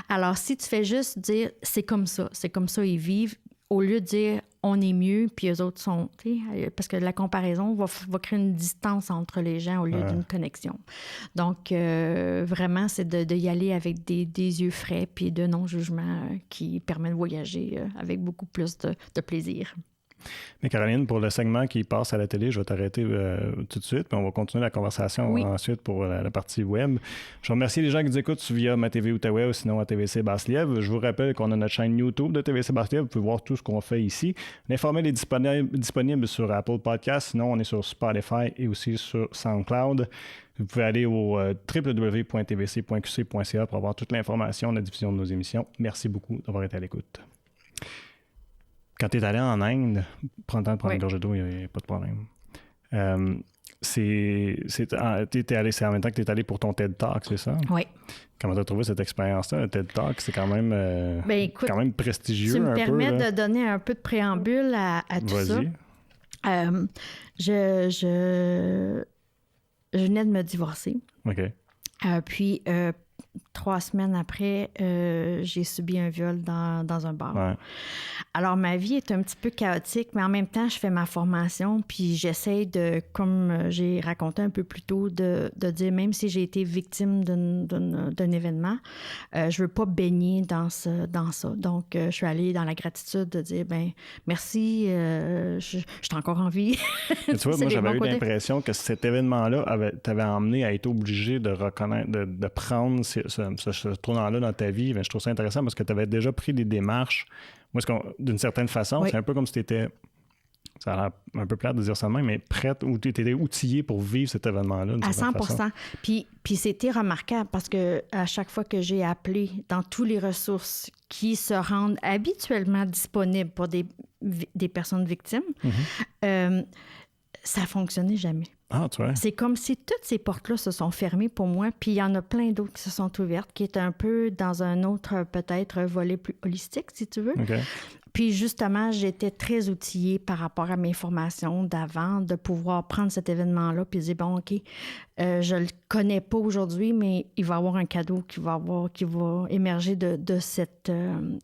Alors, si tu fais juste dire « c'est comme ça ils vivent », au lieu de dire « on est mieux », puis eux autres sont... Parce que la comparaison va créer une distance entre les gens au lieu d'une connexion. Donc, vraiment, c'est de y aller avec des yeux frais puis de non-jugement qui permet de voyager avec beaucoup plus de plaisir. Mais Caroline, pour le segment qui passe à la télé, je vais t'arrêter tout de suite, puis on va continuer la conversation ensuite pour la partie web. Je remercie les gens qui nous écoutent via ma TV Outaouais ou sinon à TVC Basse-Lièvre. Je vous rappelle qu'on a notre chaîne YouTube de TVC Basse-Lièvre. Vous pouvez voir tout ce qu'on fait ici. L'informel est disponible sur Apple Podcasts. Sinon, on est sur Spotify et aussi sur SoundCloud. Vous pouvez aller au www.tvc.qc.ca pour avoir toute l'information de la diffusion de nos émissions. Merci beaucoup d'avoir été à l'écoute. Quand tu es allé en Inde, prends le temps de prendre une gorgée d'eau, il n'y a pas de problème. C'est en même temps que tu es allé pour ton TED Talk, c'est ça? Oui. Comment tu as trouvé cette expérience-là? Un TED Talk, c'est quand même, écoute, quand même prestigieux. Tu me permets de donner un peu de préambule à tout ça. Je venais de me divorcer. OK. Puis, 3 semaines après, j'ai subi un viol dans un bar. Ouais. Alors, ma vie est un petit peu chaotique, mais en même temps, je fais ma formation, puis j'essaie de, comme j'ai raconté un peu plus tôt, de dire, même si j'ai été victime d'un événement, je veux pas baigner dans ça. Donc, je suis allée dans la gratitude de dire, merci, je suis encore en vie. Tu vois, moi, j'avais eu l'impression que cet événement-là t'avait emmené à être obligé de reconnaître, de prendre ce tournant-là dans ta vie. Je trouve ça intéressant parce que tu avais déjà pris des démarches. Moi, d'une certaine façon, c'est un peu comme si tu étais, ça a l'air un peu plate de dire ça de même, mais prête, ou tu étais outillée pour vivre cet événement-là. À 100%. Puis c'était remarquable parce que à chaque fois que j'ai appelé dans toutes les ressources qui se rendent habituellement disponibles pour des personnes victimes, ça ne fonctionnait jamais. Ah, tu vois. C'est comme si toutes ces portes-là se sont fermées pour moi, puis il y en a plein d'autres qui se sont ouvertes, qui est un peu dans un autre, peut-être, volet plus holistique, si tu veux. Okay. Puis justement, j'étais très outillée par rapport à mes formations d'avant, de pouvoir prendre cet événement-là puis dire, bon, OK, je le connais pas aujourd'hui, mais il va y avoir un cadeau qui va émerger de cet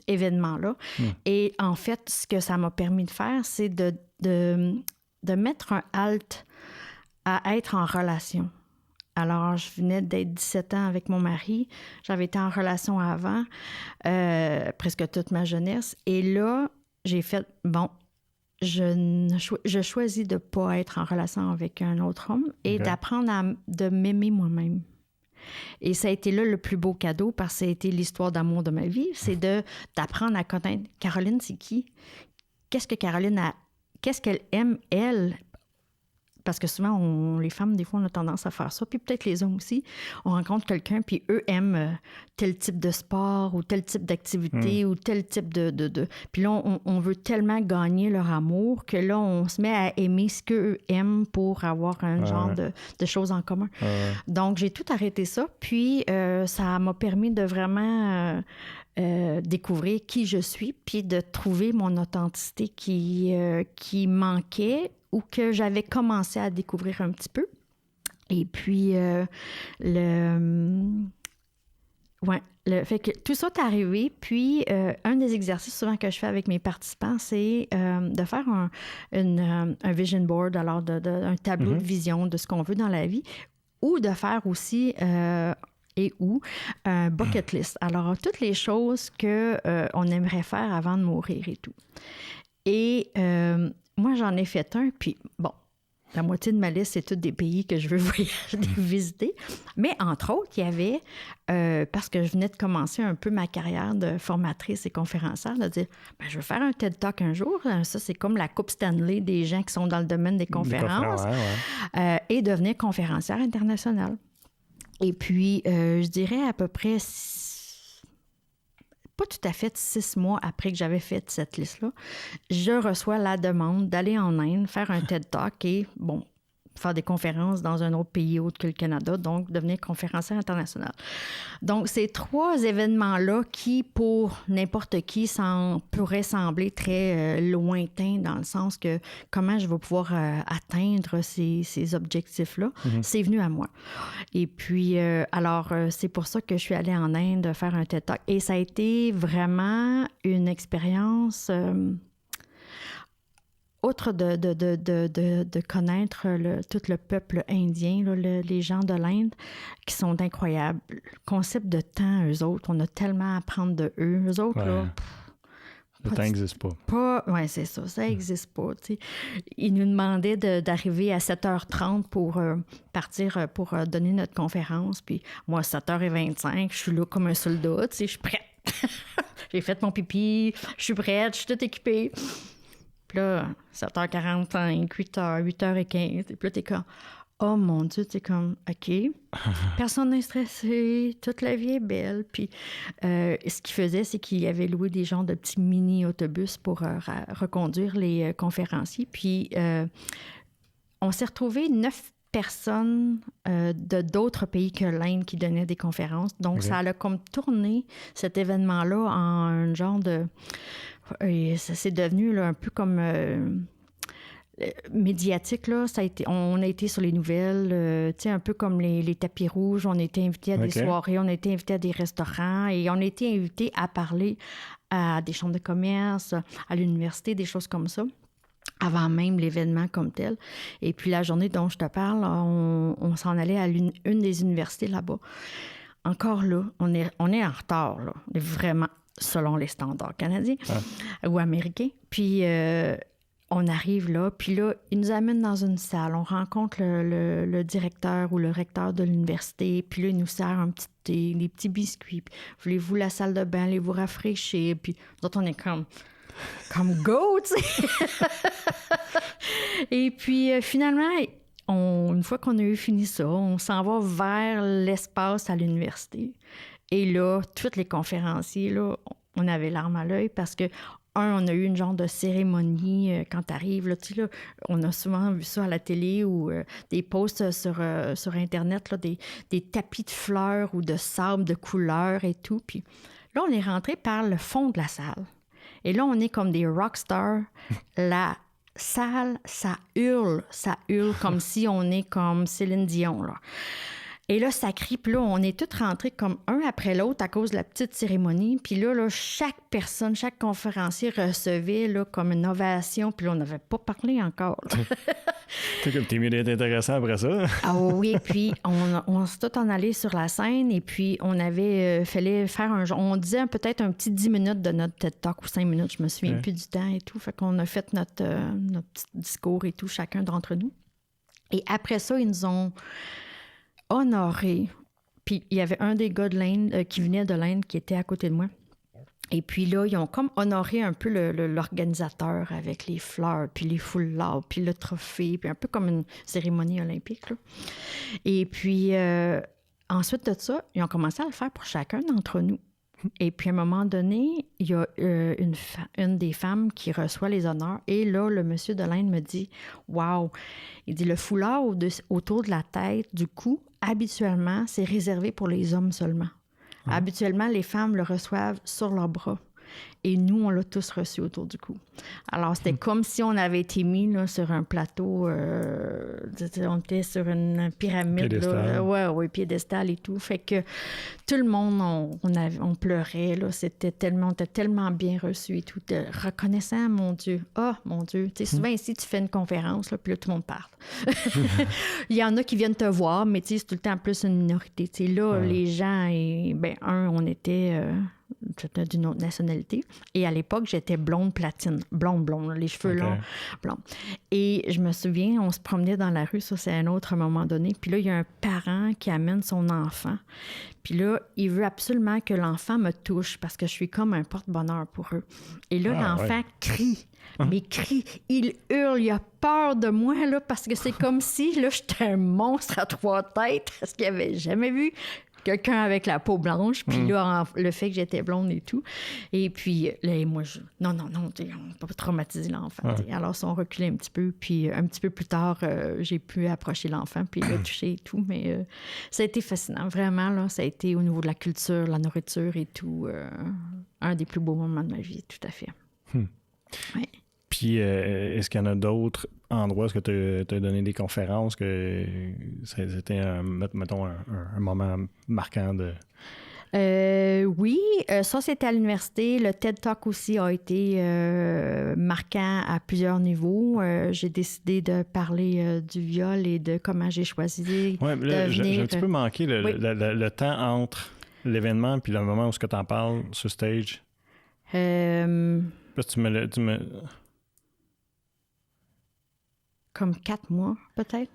événement-là. Et en fait, ce que ça m'a permis de faire, c'est de mettre un halt à être en relation. Alors, je venais d'être 17 ans avec mon mari. J'avais été en relation avant, presque toute ma jeunesse. Et là, j'ai fait, je choisis de ne pas être en relation avec un autre homme et d'apprendre de m'aimer moi-même. Et ça a été là le plus beau cadeau parce que ça a été l'histoire d'amour de ma vie. C'est d'apprendre à connaître Caroline, c'est qui? Qu'est-ce qu'elle aime, elle? parce que souvent, les femmes, des fois, on a tendance à faire ça, puis peut-être les hommes aussi. On rencontre quelqu'un, puis eux aiment tel type de sport ou tel type d'activité ou tel type de... Puis là, on veut tellement gagner leur amour que là, on se met à aimer ce qu'eux aiment pour avoir un genre de choses en commun. Donc, j'ai tout arrêté ça, puis ça m'a permis de vraiment... découvrir qui je suis, puis de trouver mon authenticité qui manquait ou que j'avais commencé à découvrir un petit peu. Et puis, fait que tout ça est arrivé. Puis, un des exercices souvent que je fais avec mes participants, c'est de faire un vision board, alors un tableau de vision de ce qu'on veut dans la vie, ou de faire aussi... un bucket list. Alors, toutes les choses qu'on aimerait faire avant de mourir et tout. Et moi, j'en ai fait un, puis bon, la moitié de ma liste, c'est tous des pays que je veux visiter. Mais entre autres, il y avait, parce que je venais de commencer un peu ma carrière de formatrice et conférencière, de dire, je veux faire un TED Talk un jour. Ça, c'est comme la Coupe Stanley des gens qui sont dans le domaine des conférences. Et devenir conférencière internationale. Et puis, je dirais à peu près, pas tout à fait 6 mois après que j'avais fait cette liste-là, je reçois la demande d'aller en Inde, faire un TED Talk et, faire des conférences dans un autre pays autre que le Canada, donc devenir conférencière internationale. Donc, ces 3 événements-là qui, pour n'importe qui, pourraient sembler très lointains dans le sens que comment je vais pouvoir atteindre ces objectifs-là, c'est venu à moi. Et puis, c'est pour ça que je suis allée en Inde faire un TED Talk. Et ça a été vraiment une expérience... Outre de connaître tout le peuple indien, les gens de l'Inde, qui sont incroyables. Le concept de temps, eux autres, on a tellement à apprendre de eux. Eux autres, là... Le temps n'existe pas. Oui, c'est ça. Ça n'existe pas. T'sais. Ils nous demandaient d'arriver à 7h30 pour partir pour donner notre conférence. Puis moi, 7h25, je suis là comme un soldat. Je suis prête. J'ai fait mon pipi, je suis prête, je suis toute équipée. Puis là, 7h45, 8h, 8h15. Puis là, t'es comme, oh mon Dieu, t'es comme, OK. Personne n'est stressé, toute la vie est belle. Puis ce qu'il faisait, c'est qu'il avait loué des genres de petits mini-autobus pour reconduire les conférenciers. Puis on s'est retrouvés 9 personnes d'autres pays que l'Inde qui donnaient des conférences. Donc, ça a comme tourné cet événement-là en un genre de... Et ça s'est devenu là, un peu comme médiatique. Là. On a été sur les nouvelles, un peu comme les tapis rouges. On a été invités à des soirées, on a été invités à des restaurants et on a été invités à parler à des chambres de commerce, à l'université, des choses comme ça, avant même l'événement comme tel. Et puis la journée dont je te parle, on s'en allait à une des universités là-bas. Encore là, on est en retard. Là. On est vraiment... selon les standards canadiens ou américains. Puis, on arrive là, puis là, ils nous amènent dans une salle. On rencontre le directeur ou le recteur de l'université, puis là, il nous sert un petit thé, des petits biscuits. Puis, voulez-vous la salle de bain, allez vous rafraîchir? Puis, nous autres, on est comme go, tu sais! Et puis, finalement... une fois qu'on a eu fini ça, on s'en va vers l'espace à l'université. Et là, tous les conférenciers, là, on avait l'arme à l'œil parce que, on a eu une genre de cérémonie quand t'arrives. Là, tu sais, là, on a souvent vu ça à la télé ou des posts sur Internet, là, des tapis de fleurs ou de sable de couleurs et tout. Puis là, on est rentré par le fond de la salle. Et là, on est comme des rockstars. La salle, ça hurle comme si on est comme Céline Dion, là. Et là, ça crie, puis là, on est tous rentrés comme un après l'autre à cause de la petite cérémonie. Puis là, chaque personne, chaque conférencier recevait là, comme une ovation, puis là, on n'avait pas parlé encore. T'es mieux d'être intéressant après ça. Ah oui, puis on s'est tous en allé sur la scène, et puis on avait fallait faire on disait peut-être un petit 10 minutes de notre TED Talk ou 5 minutes, je me souviens plus du temps et tout. Fait qu'on a fait notre petit discours et tout, chacun d'entre nous. Et après ça, ils nous ont honoré. Puis il y avait un des gars de l'Inde qui venait de l'Inde qui était à côté de moi. Et puis là, ils ont comme honoré un peu l'organisateur avec les fleurs, puis les foulards, puis le trophée, puis un peu comme une cérémonie olympique, là. Et puis, ensuite de ça, ils ont commencé à le faire pour chacun d'entre nous. Et puis, à un moment donné, il y a une des femmes qui reçoit les honneurs. Et là, le monsieur de l'Inde me dit, « Wow! » Il dit, « Le foulard autour de la tête, du cou, habituellement, c'est réservé pour les hommes seulement. Habituellement, les femmes le reçoivent sur leurs bras. Et nous, on l'a tous reçu autour du cou. » Alors, c'était comme si on avait été mis là, sur un plateau, on était sur une pyramide. Piédestal. Oui, piédestal et tout. Fait que tout le monde, on pleurait. Là, c'était tellement bien reçu et tout. Reconnaissant, mon Dieu. Ah, mon Dieu. Tu sais, souvent ici, tu fais une conférence, là, puis là, tout le monde parle. Il y en a qui viennent te voir, mais tu sais, c'est tout le temps plus une minorité. Tu sais, là, les gens, on était... J'étais d'une autre nationalité. Et à l'époque, j'étais blonde platine. Blonde, les cheveux longs, blonde. Et je me souviens, on se promenait dans la rue, ça c'est un autre moment donné. Puis là, il y a un parent qui amène son enfant. Puis là, il veut absolument que l'enfant me touche parce que je suis comme un porte-bonheur pour eux. Et là, l'enfant crie. Mais crie, il hurle, il a peur de moi, là, parce que c'est comme si, là, j'étais un monstre à 3 têtes, parce qu'il n'avait jamais vu quelqu'un avec la peau blanche, puis là, le fait que j'étais blonde et tout. Et puis, là, moi, non, on ne peut pas traumatiser l'enfant. Alors, ils sont reculés un petit peu, puis un petit peu plus tard, j'ai pu approcher l'enfant, puis le toucher et tout, mais ça a été fascinant, vraiment, là, ça a été au niveau de la culture, la nourriture et tout, un des plus beaux moments de ma vie, tout à fait. Ouais. Puis, est-ce qu'il y en a d'autres endroits où tu as donné des conférences que c'était, mettons, un moment marquant de... Oui, ça, c'était à l'université. Le TED Talk aussi a été marquant à plusieurs niveaux. J'ai décidé de parler du viol et de comment j'ai choisi de venir... J'ai un petit peu manqué le temps entre l'événement puis le moment où tu en parles sur stage. Parce que tu me... Comme 4 mois, peut-être.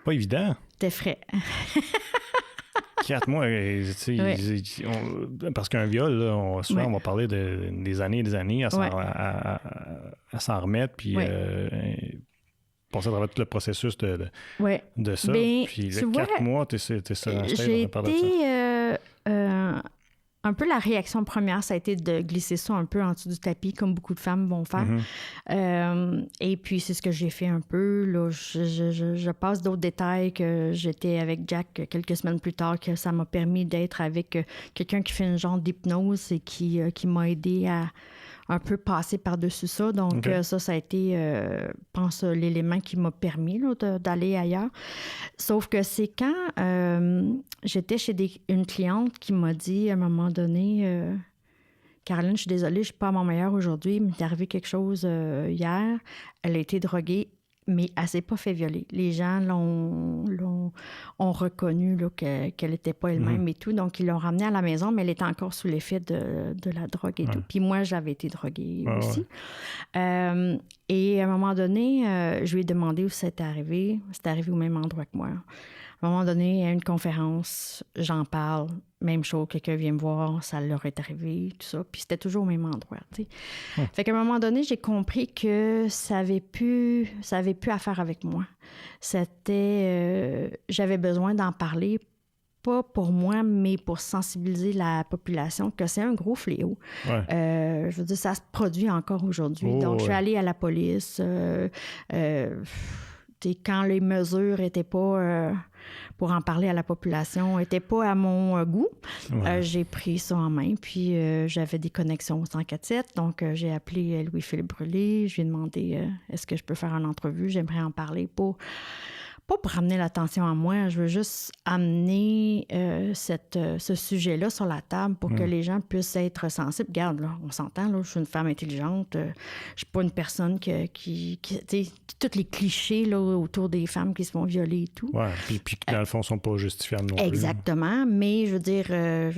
Pas évident. C'était frais. 4 mois, parce qu'un viol, là, souvent, on va parler des années et des années à s'en remettre, puis passer à travers tout le processus de ça. Ben, puis le 4 mois, t'es sur un stage, j'ai on parle de ça. Un peu la réaction première, ça a été de glisser ça un peu en dessous du tapis, comme beaucoup de femmes vont faire. Et puis, c'est ce que j'ai fait un peu. Là, je passe d'autres détails que j'étais avec Jack quelques semaines plus tard, que ça m'a permis d'être avec quelqu'un qui fait une genre d'hypnose et qui m'a aidé à un peu passer par-dessus ça. Donc, ça a été, je pense, l'élément qui m'a permis là, d'aller ailleurs. Sauf que c'est quand j'étais chez une cliente qui m'a dit à un moment donné, Caroline, je suis désolée, je ne suis pas à mon meilleur aujourd'hui, il m'est arrivé quelque chose hier. Elle a été droguée, mais elle ne s'est pas fait violer. Les gens ont reconnu là, qu'elle n'était pas elle-même et tout. Donc, ils l'ont ramenée à la maison, mais elle était encore sous l'effet de la drogue et tout. Puis moi, j'avais été droguée aussi. Et à un moment donné, je lui ai demandé où c'était arrivé. C'est arrivé au même endroit que moi. À un moment donné, à une conférence, j'en parle. Même chose, quelqu'un vient me voir, ça leur est arrivé, tout ça. Puis c'était toujours au même endroit, tu sais. Fait qu'à un moment donné, j'ai compris que ça avait plus affaire avec moi. C'était... j'avais besoin d'en parler, pas pour moi, mais pour sensibiliser la population, que c'est un gros fléau. Je veux dire, ça se produit encore aujourd'hui. Donc, je suis allée à la police. Quand les mesures n'étaient pas... pour en parler à la population, n'était pas à mon goût. J'ai pris ça en main, puis j'avais des connexions au 147, donc j'ai appelé Louis-Philippe Brûlé, je lui ai demandé est-ce que je peux faire une entrevue, j'aimerais en parler pas pour ramener l'attention à moi, je veux juste amener ce sujet-là sur la table pour que les gens puissent être sensibles. Regarde, là, on s'entend, là, je suis une femme intelligente, je suis pas une personne qui tous les clichés là, autour des femmes qui se font violer et tout. Puis dans le fond, ne sont pas justifiables non plus. Exactement, mais je veux dire,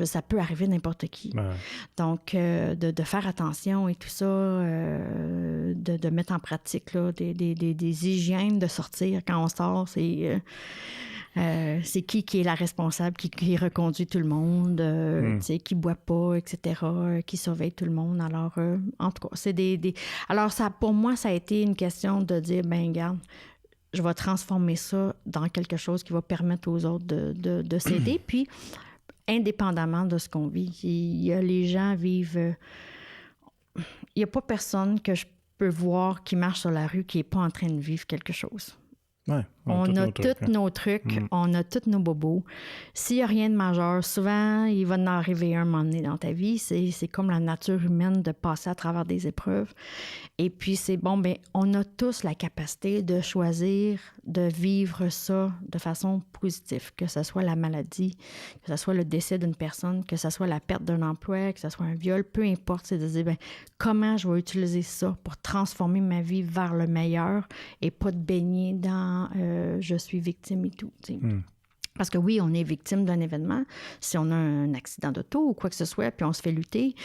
ça peut arriver à n'importe qui. Donc, de faire attention et tout ça, de mettre en pratique là, des hygiènes de sortir quand on sort, C'est qui est la responsable, qui reconduit tout le monde, qui boit pas, etc., qui surveille tout le monde. Alors, en tout cas, c'est Alors, ça, pour moi, ça a été une question de dire, ben regarde, je vais transformer ça dans quelque chose qui va permettre aux autres de s'aider. Puis, indépendamment de ce qu'on vit, les gens vivent... Il n'y a pas personne que je peux voir qui marche sur la rue qui n'est pas en train de vivre quelque chose. Ouais, on a tous nos trucs, on a tous nos bobos. S'il n'y a rien de majeur, souvent, il va en arriver un moment donné dans ta vie. C'est comme la nature humaine de passer à travers des épreuves. Et puis, c'est bon, bien, on a tous la capacité de choisir de vivre ça de façon positive, que ce soit la maladie, que ce soit le décès d'une personne, que ce soit la perte d'un emploi, que ce soit un viol, peu importe, c'est de dire, bien, comment je vais utiliser ça pour transformer ma vie vers le meilleur et pas de baigner dans je suis victime et tout. Parce que oui, on est victime d'un événement. Si on a un accident d'auto ou quoi que ce soit, puis on se fait lutter,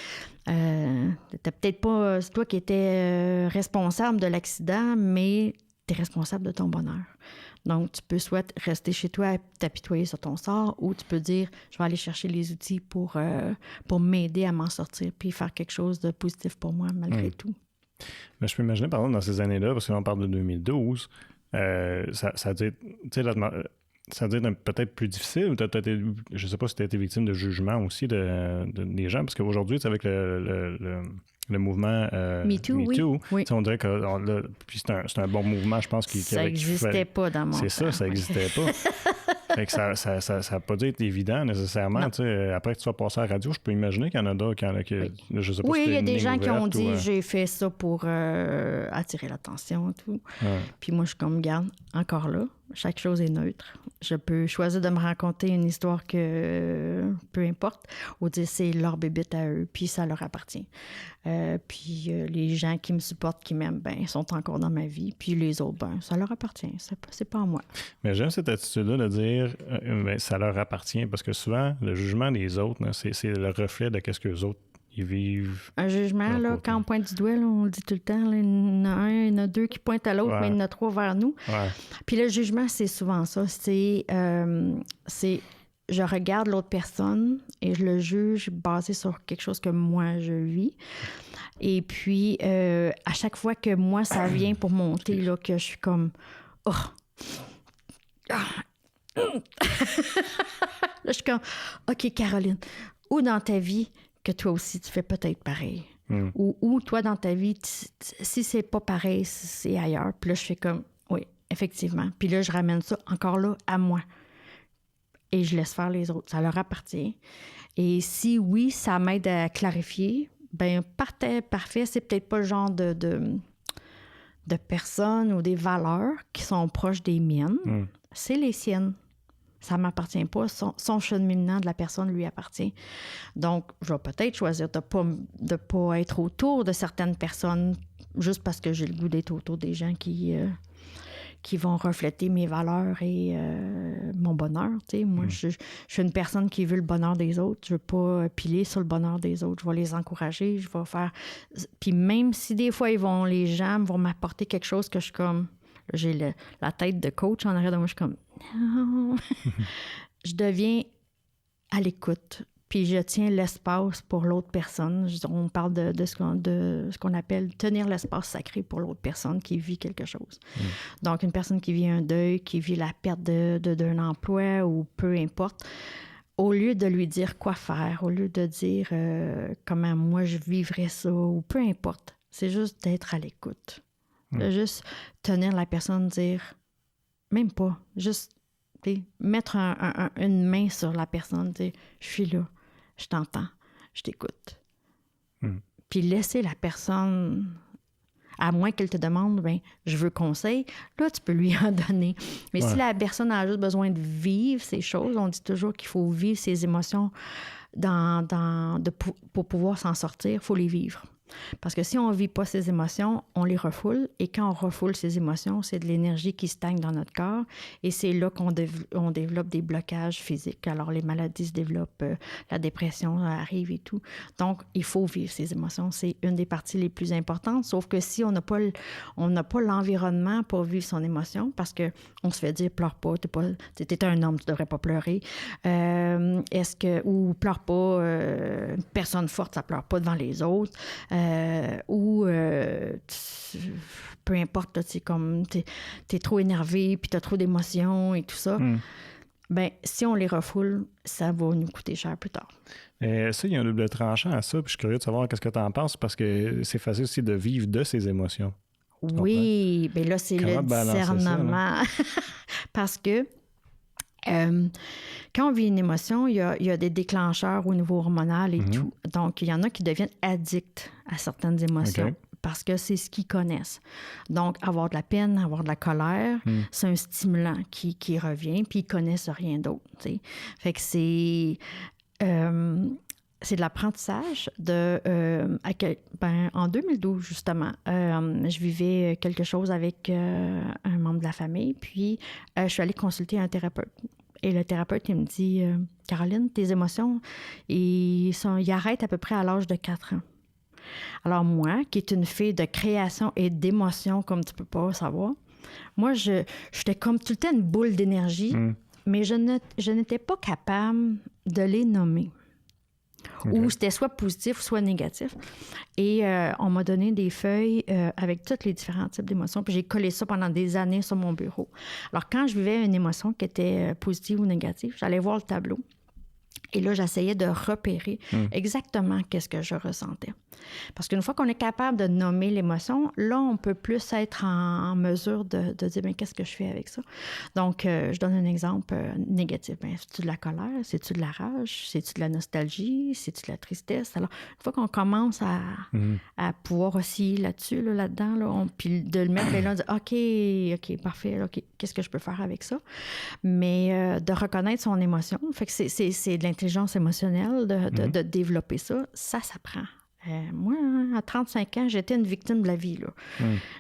t'as peut-être pas... C'est toi qui étais responsable de l'accident, mais tu es responsable de ton bonheur. Donc, tu peux soit rester chez toi et t'apitoyer sur ton sort, ou tu peux dire, je vais aller chercher les outils pour m'aider à m'en sortir, puis faire quelque chose de positif pour moi, malgré tout. Mais je peux imaginer, par exemple, dans ces années-là, parce qu'on parle de 2012, ça a dû être peut-être plus difficile, ou je ne sais pas si tu as été victime de jugement aussi des gens, parce qu'aujourd'hui, avec le mouvement MeToo, oui. On dirait que c'est un bon mouvement, je pense. Ça n'existait pas dans mon temps. C'est ça n'existait pas. Fait que ça n'a pas dû être évident nécessairement. Après que tu sois passé à la radio, je peux imaginer qu'il y en a d'autres je sais pas oui, si il y a des gens qui ont dit ou, j'ai fait ça pour attirer l'attention et tout. Ouais. Puis moi, je suis comme, garde, encore là, chaque chose est neutre. Je peux choisir de me raconter une histoire que peu importe, ou dire c'est leur bébête à eux, puis ça leur appartient. Puis les gens qui me supportent, qui m'aiment, ben sont encore dans ma vie. Puis les autres, ben ça leur appartient. C'est pas à moi. Mais j'aime cette attitude-là de dire ça leur appartient, parce que souvent, le jugement des autres, là, c'est le reflet de ce que les autres ils vivent. Un jugement, là, quand on pointe du doigt, là, on le dit tout le temps, là, il y en a un, il y en a deux qui pointent à l'autre, mais il y en a trois vers nous. Ouais. Puis le jugement, c'est souvent ça. C'est je regarde l'autre personne et je le juge basé sur quelque chose que moi, je vis. Et puis, à chaque fois que moi, ça vient pour monter, là, que je suis comme... Oh. Là, je suis comme... OK, Caroline, où dans ta vie que toi aussi, tu fais peut-être pareil? Ou toi, dans ta vie, si c'est pas pareil, c'est ailleurs. Puis là, je fais comme... Oui, effectivement. Puis là, je ramène ça encore là à moi. Et je laisse faire les autres. Ça leur appartient. Et si oui, ça m'aide à clarifier, bien, parfait, c'est peut-être pas le genre de personnes ou des valeurs qui sont proches des miennes. C'est les siennes. Ça ne m'appartient pas. Son cheminement de la personne lui appartient. Donc, je vais peut-être choisir de pas être autour de certaines personnes juste parce que j'ai le goût d'être autour des gens qui vont refléter mes valeurs et mon bonheur. Moi, je suis une personne qui veut le bonheur des autres. Je ne veux pas piler sur le bonheur des autres. Je vais les encourager. Je vais faire... Puis même si des fois, les gens vont m'apporter quelque chose que je suis comme... J'ai la tête de coach en arrière de moi. Je suis comme... Non. Je deviens à l'écoute. Puis je tiens l'espace pour l'autre personne. On parle de ce qu'on appelle tenir l'espace sacré pour l'autre personne qui vit quelque chose. Donc, une personne qui vit un deuil, qui vit la perte d'un emploi ou peu importe, au lieu de lui dire quoi faire, au lieu de dire comment moi je vivrais ça ou peu importe, c'est juste d'être à l'écoute. De juste tenir la personne, dire, même pas, juste mettre une main sur la personne, dire, je suis là. Je t'entends, je t'écoute. Puis laisser la personne, à moins qu'elle te demande, bien, je veux conseil, là, tu peux lui en donner. Mais si la personne a juste besoin de vivre ces choses, on dit toujours qu'il faut vivre ses émotions pour pouvoir s'en sortir, il faut les vivre. Parce que si on ne vit pas ces émotions, on les refoule. Et quand on refoule ces émotions, c'est de l'énergie qui stagne dans notre corps. Et c'est là qu'on développe des blocages physiques. Alors, les maladies se développent, la dépression arrive et tout. Donc, il faut vivre ces émotions. C'est une des parties les plus importantes. Sauf que si on n'a pas l'environnement pour vivre son émotion, parce qu'on se fait dire, pleure pas, t'es un homme, tu devrais pas pleurer. Ou pleure pas, une personne forte, ça pleure pas devant les autres. Peu importe, là, comme t'es trop énervé, puis t'as trop d'émotions et tout ça, ben si on les refoule, ça va nous coûter cher plus tard. Ça, il y a un double tranchant à ça, puis je suis curieux de savoir qu'est-ce que tu en penses, parce que c'est facile aussi de vivre de ces émotions. Oui, bien là, c'est le discernement. Parce que quand on vit une émotion, il y a des déclencheurs au niveau hormonal et tout. Donc, il y en a qui deviennent addicts à certaines émotions parce que c'est ce qu'ils connaissent. Donc, avoir de la peine, avoir de la colère, c'est un stimulant qui revient, puis ils connaissent rien d'autre. T'sais. Fait que c'est de l'apprentissage. En 2012, justement, je vivais quelque chose avec un membre de la famille, puis je suis allée consulter un thérapeute. Et le thérapeute, il me dit, Caroline, tes émotions, ils arrêtent à peu près à l'âge de 4 ans. Alors moi, qui est une fille de création et d'émotion, comme tu peux pas savoir, moi, j'étais comme tout le temps une boule d'énergie, mais je n'étais pas capable de les nommer. Ou c'était soit positif, soit négatif. Et on m'a donné des feuilles avec tous les différents types d'émotions. Puis j'ai collé ça pendant des années sur mon bureau. Alors, quand je vivais une émotion qui était positive ou négative, j'allais voir le tableau. Et là, j'essayais de repérer exactement qu'est-ce que je ressentais. Parce qu'une fois qu'on est capable de nommer l'émotion, là, on peut plus être en mesure de dire, bien, qu'est-ce que je fais avec ça? Donc, je donne un exemple négatif. Bien, c'est-tu de la colère? C'est-tu de la rage? C'est-tu de la nostalgie? C'est-tu de la tristesse? Alors, une fois qu'on commence à pouvoir osciller là-dessus, là-dedans, puis de le mettre, bien là, on dit, OK, parfait, OK, qu'est-ce que je peux faire avec ça? Mais de reconnaître son émotion, fait que c'est de l'intelligence émotionnelle, de développer ça s'apprend. Moi, à 35 ans, j'étais une victime de la vie. Là.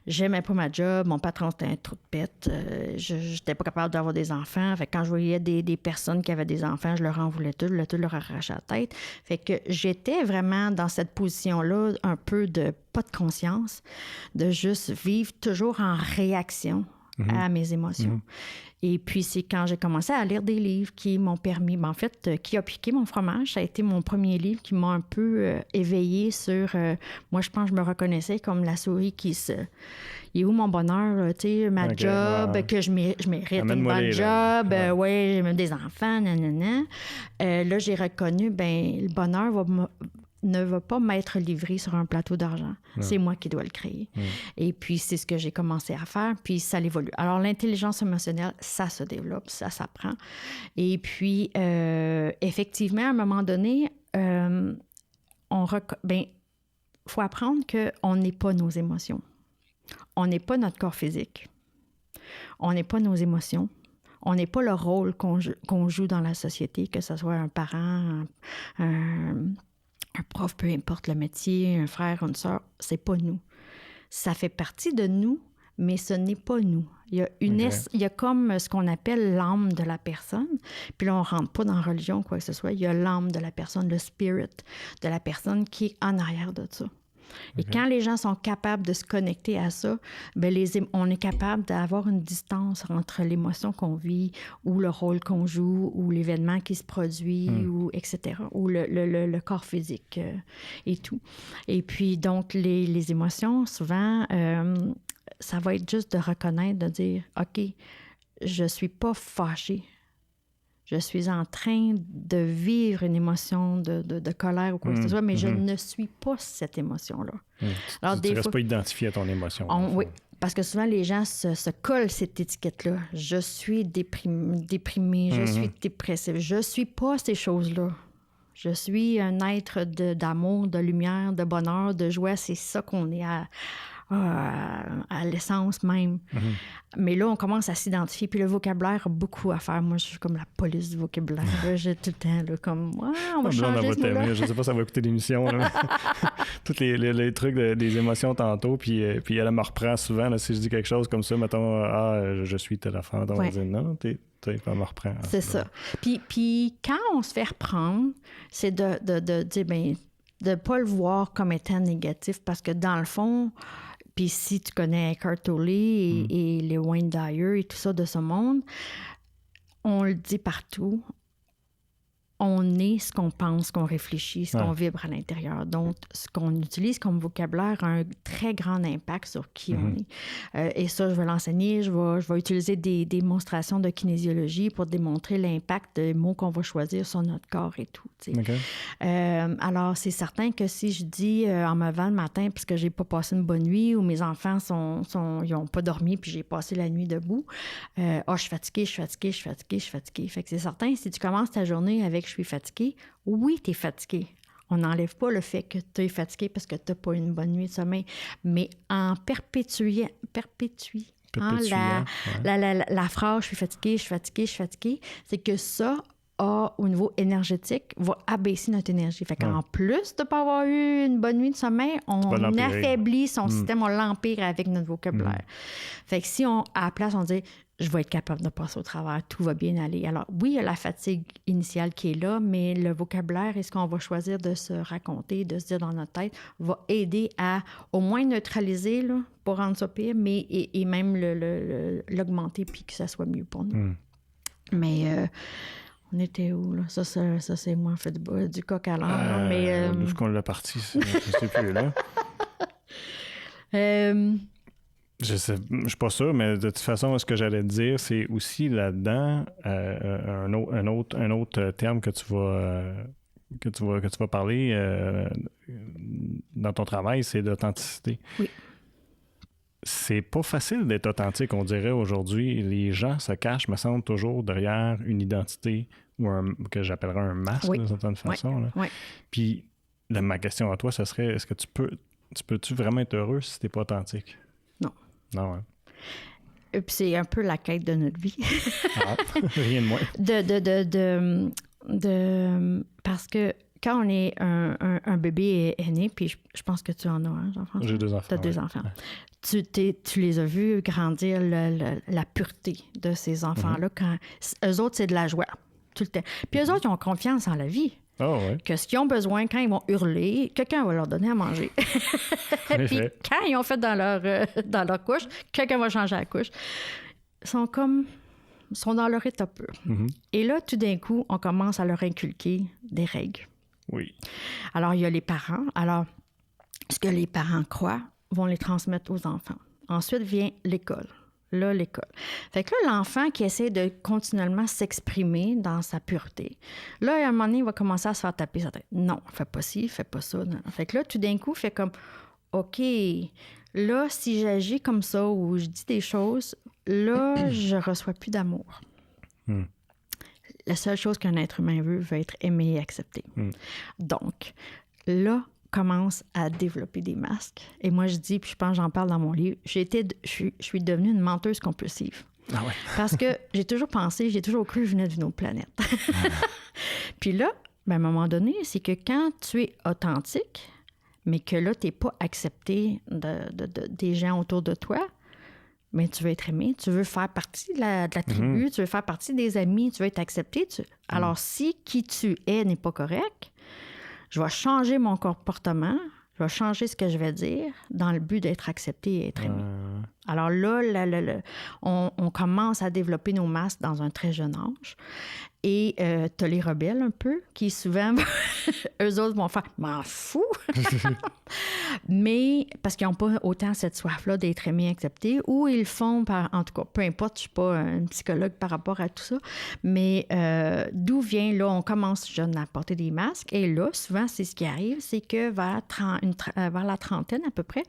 J'aimais pas ma job, mon patron c'était un trou de pète, je n'étais pas capable d'avoir des enfants. Fait que quand je voyais des personnes qui avaient des enfants, je leur en voulais tout, leur arrachais la tête. Fait que j'étais vraiment dans cette position-là, un peu de pas de conscience, de juste vivre toujours en réaction à mes émotions. Et puis, c'est quand j'ai commencé à lire des livres qui m'ont permis, qui a piqué mon fromage. Ça a été mon premier livre qui m'a un peu éveillée sur... moi, je pense que je me reconnaissais comme la souris qui se... Il est où mon bonheur, tu sais, ma job, que je mérite une bonne job, j'ai même des enfants, nanana. Là, j'ai reconnu, le bonheur ne va pas m'être livré sur un plateau d'argent. C'est moi qui dois le créer. Et puis, c'est ce que j'ai commencé à faire, puis ça l'évolue. Alors, l'intelligence émotionnelle, ça se développe, ça s'apprend. Et puis, effectivement, à un moment donné, faut apprendre qu'on n'est pas nos émotions. On n'est pas notre corps physique. On n'est pas nos émotions. On n'est pas le rôle qu'on joue dans la société, que ce soit un parent, un prof, peu importe le métier, un frère, une sœur, c'est pas nous. Ça fait partie de nous, mais ce n'est pas nous. Il y a comme ce qu'on appelle l'âme de la personne, puis là, on ne rentre pas dans la religion, quoi que ce soit. Il y a l'âme de la personne, le spirit de la personne qui est en arrière de ça. Et quand les gens sont capables de se connecter à ça, on est capable d'avoir une distance entre l'émotion qu'on vit ou le rôle qu'on joue ou l'événement qui se produit, ou etc., ou le corps physique et tout. Et puis, donc, les émotions, souvent, ça va être juste de reconnaître, de dire, OK, je ne suis pas fâchée. Je suis en train de vivre une émotion de colère ou quoi que ce soit, mais je ne suis pas cette émotion-là. Alors, tu ne restes pas identifié à ton émotion. Oui, parce que souvent, les gens se collent cette étiquette-là. Je suis déprimée, je suis dépressive. Je ne suis pas ces choses-là. Je suis un être d'amour, de lumière, de bonheur, de joie. C'est ça qu'on est à l'essence même. Mais là, on commence à s'identifier. Puis le vocabulaire a beaucoup à faire. Moi, je suis comme la police du vocabulaire. Là, j'ai tout le temps, là, comme, on va changer ce mot-là. Je sais pas, ça va écouter l'émission. Tous les trucs des émotions tantôt. Puis elle me reprend souvent. Là, si je dis quelque chose comme ça, mettons, je suis telle affaire. On va dire, non, elle me reprend. C'est ça. Puis quand on se fait reprendre, c'est de dire, bien, de ne pas le voir comme étant négatif. Parce que dans le fond... Puis si tu connais Eckhart Tolle et les Wayne Dyer et tout ça de ce monde, on le dit partout, on est ce qu'on pense, ce qu'on réfléchit, ce qu'on vibre à l'intérieur. Donc, ce qu'on utilise comme vocabulaire a un très grand impact sur qui on est. Et ça, je vais l'enseigner. Je vais utiliser des démonstrations de kinésiologie pour démontrer l'impact des mots qu'on va choisir sur notre corps et tout. Okay. Alors, c'est certain que si je dis en me levant le matin parce que j'ai pas passé une bonne nuit ou mes enfants ils ont pas dormi puis j'ai passé la nuit debout, je suis fatiguée. Fait que c'est certain, si tu commences ta journée avec je suis fatiguée, oui, tu es fatiguée. On n'enlève pas le fait que tu es fatiguée parce que tu n'as pas une bonne nuit de sommeil, mais en perpétuant la phrase « je suis fatiguée », c'est que ça, au niveau énergétique, va abaisser notre énergie. Fait qu'en plus de ne pas avoir eu une bonne nuit de sommeil, on affaiblit son système, on l'empire avec notre vocabulaire. Fait que si à la place, on dit « je vais être capable de passer au travers, tout va bien aller ». Alors oui, il y a la fatigue initiale qui est là, mais le vocabulaire et ce qu'on va choisir de se raconter, de se dire dans notre tête, va aider à au moins neutraliser, là, pour rendre ça pire, mais et même l'augmenter puis que ça soit mieux pour nous. Mais... on était où, là? Ça c'est moi, fait du coq à l'âne. Mais d'où est-ce qu'on l'a parti? Je sais plus, là. Je suis pas sûr, mais de toute façon, ce que j'allais te dire, c'est aussi là-dedans un autre terme que tu vas parler dans ton travail, c'est l'authenticité. Oui. C'est pas facile d'être authentique, on dirait aujourd'hui. Les gens se cachent, me semble, toujours derrière une identité ou que j'appellerais un masque, d'une certaine façon. Oui. Là. Oui. Puis, ma question à toi, ce serait, est-ce que tu peux-tu vraiment être heureux si t'es pas authentique? Non. Non, hein? Et puis c'est un peu la quête de notre vie. Rien de moins. Parce que quand on est un bébé est né, puis je pense que tu en as un, Jean-François. J'ai 2 enfants. Tu as 2 enfants. Ouais. Tu les as vus grandir la pureté de ces enfants-là. Quand eux autres, c'est de la joie, tout le temps. Puis eux autres, ils ont confiance en la vie. Oh, ouais. Que ce qu'ils ont besoin, quand ils vont hurler, quelqu'un va leur donner à manger. Puis quand ils ont fait dans leur couche, quelqu'un va changer la couche. Ils sont dans leur état pur. Et là, tout d'un coup, on commence à leur inculquer des règles. Oui. Alors, il y a les parents. Alors, ce que les parents croient vont les transmettre aux enfants. Ensuite vient l'école. Là, l'école. Fait que là, l'enfant qui essaie de continuellement s'exprimer dans sa pureté, là, à un moment donné, il va commencer à se faire taper sa tête. Non, fais pas ci, fais pas ça. Non. Fait que là, tout d'un coup, fait comme, OK, là, si j'agis comme ça ou je dis des choses, là, je reçois plus d'amour. La seule chose qu'un être humain veut être aimé et accepté. Donc, là, commence à développer des masques. Et moi, je dis, puis je pense j'en parle dans mon livre, je suis devenue une menteuse compulsive. Ah ouais. Parce que j'ai toujours cru que je venais d'une autre planète. Puis là, à un moment donné, c'est que quand tu es authentique, mais que là, tu n'es pas accepté des gens autour de toi, mais tu veux être aimé, tu veux faire partie de la tribu, tu veux faire partie des amis, tu veux être accepté. Alors, si qui tu es n'est pas correct, je vais changer mon comportement, je vais changer ce que je vais dire dans le but d'être accepté et être aimé. Alors là, on commence à développer nos masques dans un très jeune âge. Et tu as les rebelles un peu, qui souvent, eux autres vont faire « m'en fous! » Mais parce qu'ils n'ont pas autant cette soif-là d'être aimés et acceptés, ou ils le font en tout cas, peu importe, je ne suis pas un psychologue par rapport à tout ça, mais d'où vient, là, on commence jeune à porter des masques, et là, souvent, c'est ce qui arrive, c'est que vers la trentaine à peu près,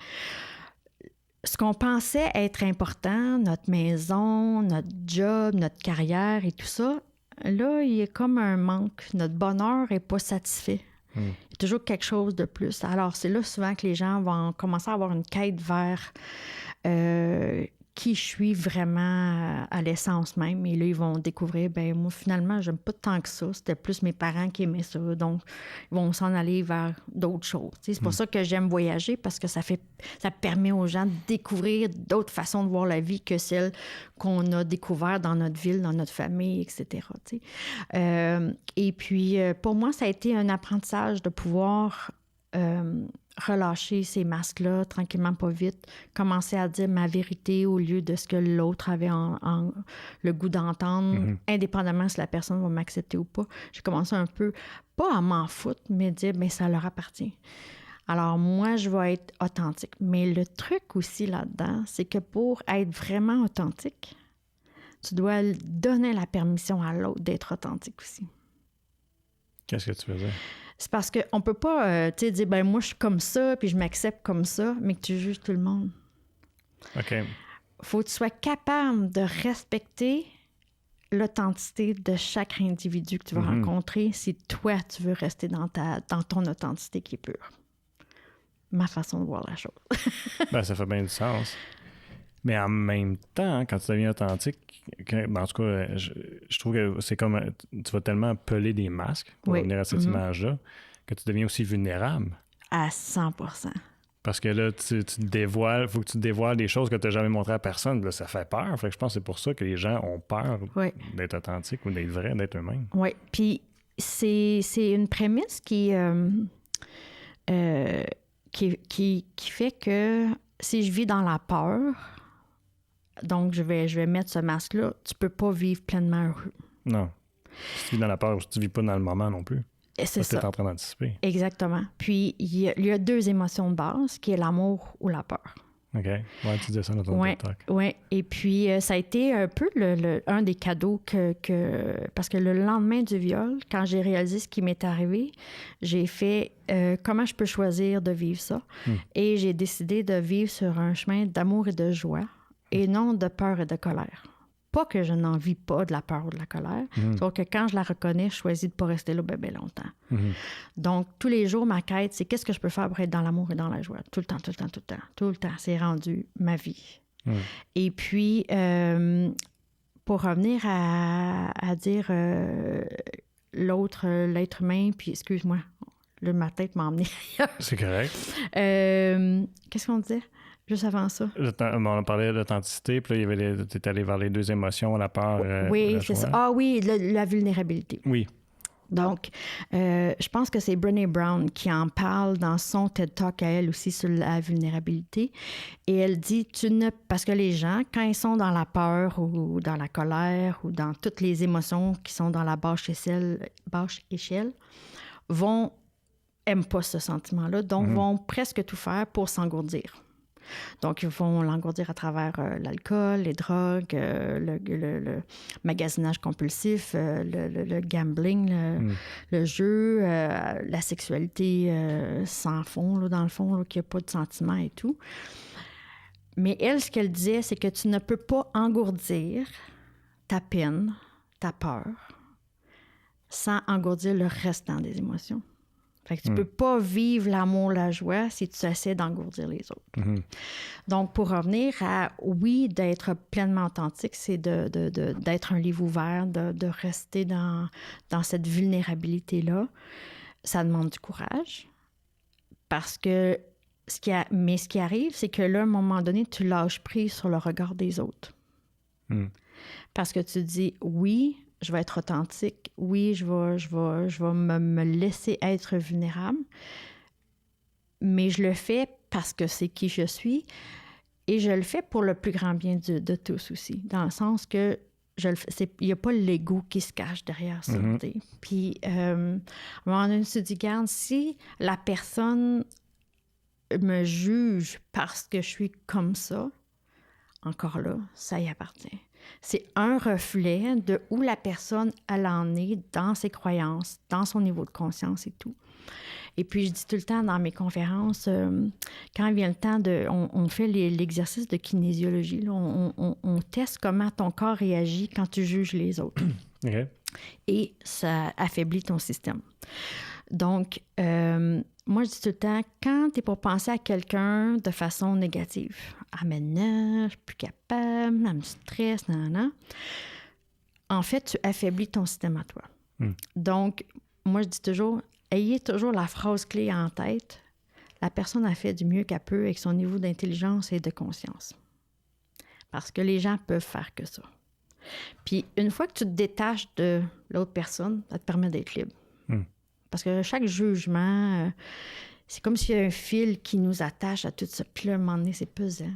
ce qu'on pensait être important, notre maison, notre job, notre carrière et tout ça, là, il y a comme un manque. Notre bonheur n'est pas satisfait. Il y a toujours quelque chose de plus. Alors, c'est là souvent que les gens vont commencer à avoir une quête vers qui je suis vraiment à l'essence même. Et là, ils vont découvrir, ben moi, finalement, j'aime pas tant que ça. C'était plus mes parents qui aimaient ça. Donc, ils vont s'en aller vers d'autres choses. C'est pour ça que j'aime voyager, parce que ça permet aux gens de découvrir d'autres façons de voir la vie que celles qu'on a découvertes dans notre ville, dans notre famille, etc. Et puis, pour moi, ça a été un apprentissage de pouvoir relâcher ces masques-là, tranquillement, pas vite, commencer à dire ma vérité au lieu de ce que l'autre avait le goût d'entendre, indépendamment si la personne va m'accepter ou pas. J'ai commencé un peu, pas à m'en foutre, mais dire, bien, ça leur appartient. Alors, moi, je vais être authentique. Mais le truc aussi là-dedans, c'est que pour être vraiment authentique, tu dois donner la permission à l'autre d'être authentique aussi. Qu'est-ce que tu veux dire? C'est parce qu'on ne peut pas dire, ben moi, je suis comme ça, puis je m'accepte comme ça, mais que tu juges tout le monde. OK. Faut que tu sois capable de respecter l'authenticité de chaque individu que tu vas rencontrer si toi, tu veux rester dans ton authenticité qui est pure. Ma façon de voir la chose. Ben, ça fait bien du sens. Mais en même temps, quand tu deviens authentique, en tout cas, je trouve que c'est comme tu vas tellement peler des masques pour revenir à cette image-là que tu deviens aussi vulnérable. À 100%. Parce que là, tu te dévoiles, il faut que tu te dévoiles des choses que tu n'as jamais montrées à personne. Là, ça fait peur. Fait que je pense que c'est pour ça que les gens ont peur d'être authentiques ou d'être vrais, d'être eux-mêmes. Oui. Puis c'est une prémisse qui fait que si je vis dans la peur, donc je vais mettre ce masque-là, tu peux pas vivre pleinement heureux. Non. Si tu vis dans la peur, tu vis pas dans le moment non plus. C'est ça. Tu es en train d'anticiper. Exactement. Puis, il y a deux émotions de base, qui est l'amour ou la peur. OK. Ouais, tu disais ça dans ton TikTok. Oui. Et puis, ça a été un peu un des cadeaux parce que le lendemain du viol, quand j'ai réalisé ce qui m'est arrivé, j'ai fait comment je peux choisir de vivre ça. Et j'ai décidé de vivre sur un chemin d'amour et de joie et non de peur et de colère. Pas que je n'en vis pas de la peur ou de la colère, sauf que quand je la reconnais, je choisis de ne pas rester là bébé longtemps. Donc, tous les jours, ma quête, c'est qu'est-ce que je peux faire pour être dans l'amour et dans la joie? Tout le temps, tout le temps, tout le temps. Tout le temps, c'est rendu ma vie. Et puis, pour revenir à dire l'autre, l'être humain, puis excuse-moi, là, ma tête m'a emmené ailleurs. C'est correct. Qu'est-ce qu'on disait? Juste avant ça. On parlait de l'authenticité, puis là, tu es allé vers les deux émotions, la peur. Oui, la c'est joie. ça. Ah oui, la vulnérabilité. Oui. Donc, je pense que c'est Brené Brown qui en parle dans son TED Talk à elle aussi sur la vulnérabilité. Et elle dit, parce que les gens, quand ils sont dans la peur ou dans la colère ou dans toutes les émotions qui sont dans la basse échelle, n'aiment pas ce sentiment-là, donc vont presque tout faire pour s'engourdir. Donc, ils vont l'engourdir à travers l'alcool, les drogues, le magasinage compulsif, le gambling, le jeu, la sexualité sans fond, là, dans le fond, là, qu'il n'y a pas de sentiments et tout. Mais elle, ce qu'elle disait, c'est que tu ne peux pas engourdir ta peine, ta peur, sans engourdir le restant des émotions. Fait que tu peux pas vivre l'amour, la joie si tu essaies d'engourdir les autres. Donc, pour revenir à, oui, d'être pleinement authentique, c'est d'être un livre ouvert, de rester dans cette vulnérabilité-là. Ça demande du courage parce que ce qui arrive, c'est que là, à un moment donné, tu lâches prise sur le regard des autres. Parce que tu dis, oui, je vais être authentique. Oui, je vais me laisser être vulnérable. Mais je le fais parce que c'est qui je suis. Et je le fais pour le plus grand bien de tous aussi. Dans le sens que il n'y a pas l'ego qui se cache derrière ça. Puis, à un moment donné, tu te dis, regarde, si la personne me juge parce que je suis comme ça, encore là, ça y appartient. C'est un reflet de où la personne, elle en est dans ses croyances, dans son niveau de conscience et tout. Et puis, je dis tout le temps dans mes conférences, quand vient le temps on fait l'exercice de kinésiologie, là, on teste comment ton corps réagit quand tu juges les autres. Okay. Et ça affaiblit ton système. Donc, moi, je dis tout le temps, quand tu es pour penser à quelqu'un de façon négative, « Ah, maintenant, je suis plus capable, elle me stresse, non. » En fait, tu affaiblis ton système à toi. Donc, moi, je dis toujours, ayez toujours la phrase clé en tête. La personne a fait du mieux qu'elle peut avec son niveau d'intelligence et de conscience. Parce que les gens peuvent faire que ça. Puis, une fois que tu te détaches de l'autre personne, ça te permet d'être libre. Parce que chaque jugement, c'est comme s'il y a un fil qui nous attache à tout ça. Puis là, à un moment donné, c'est pesant.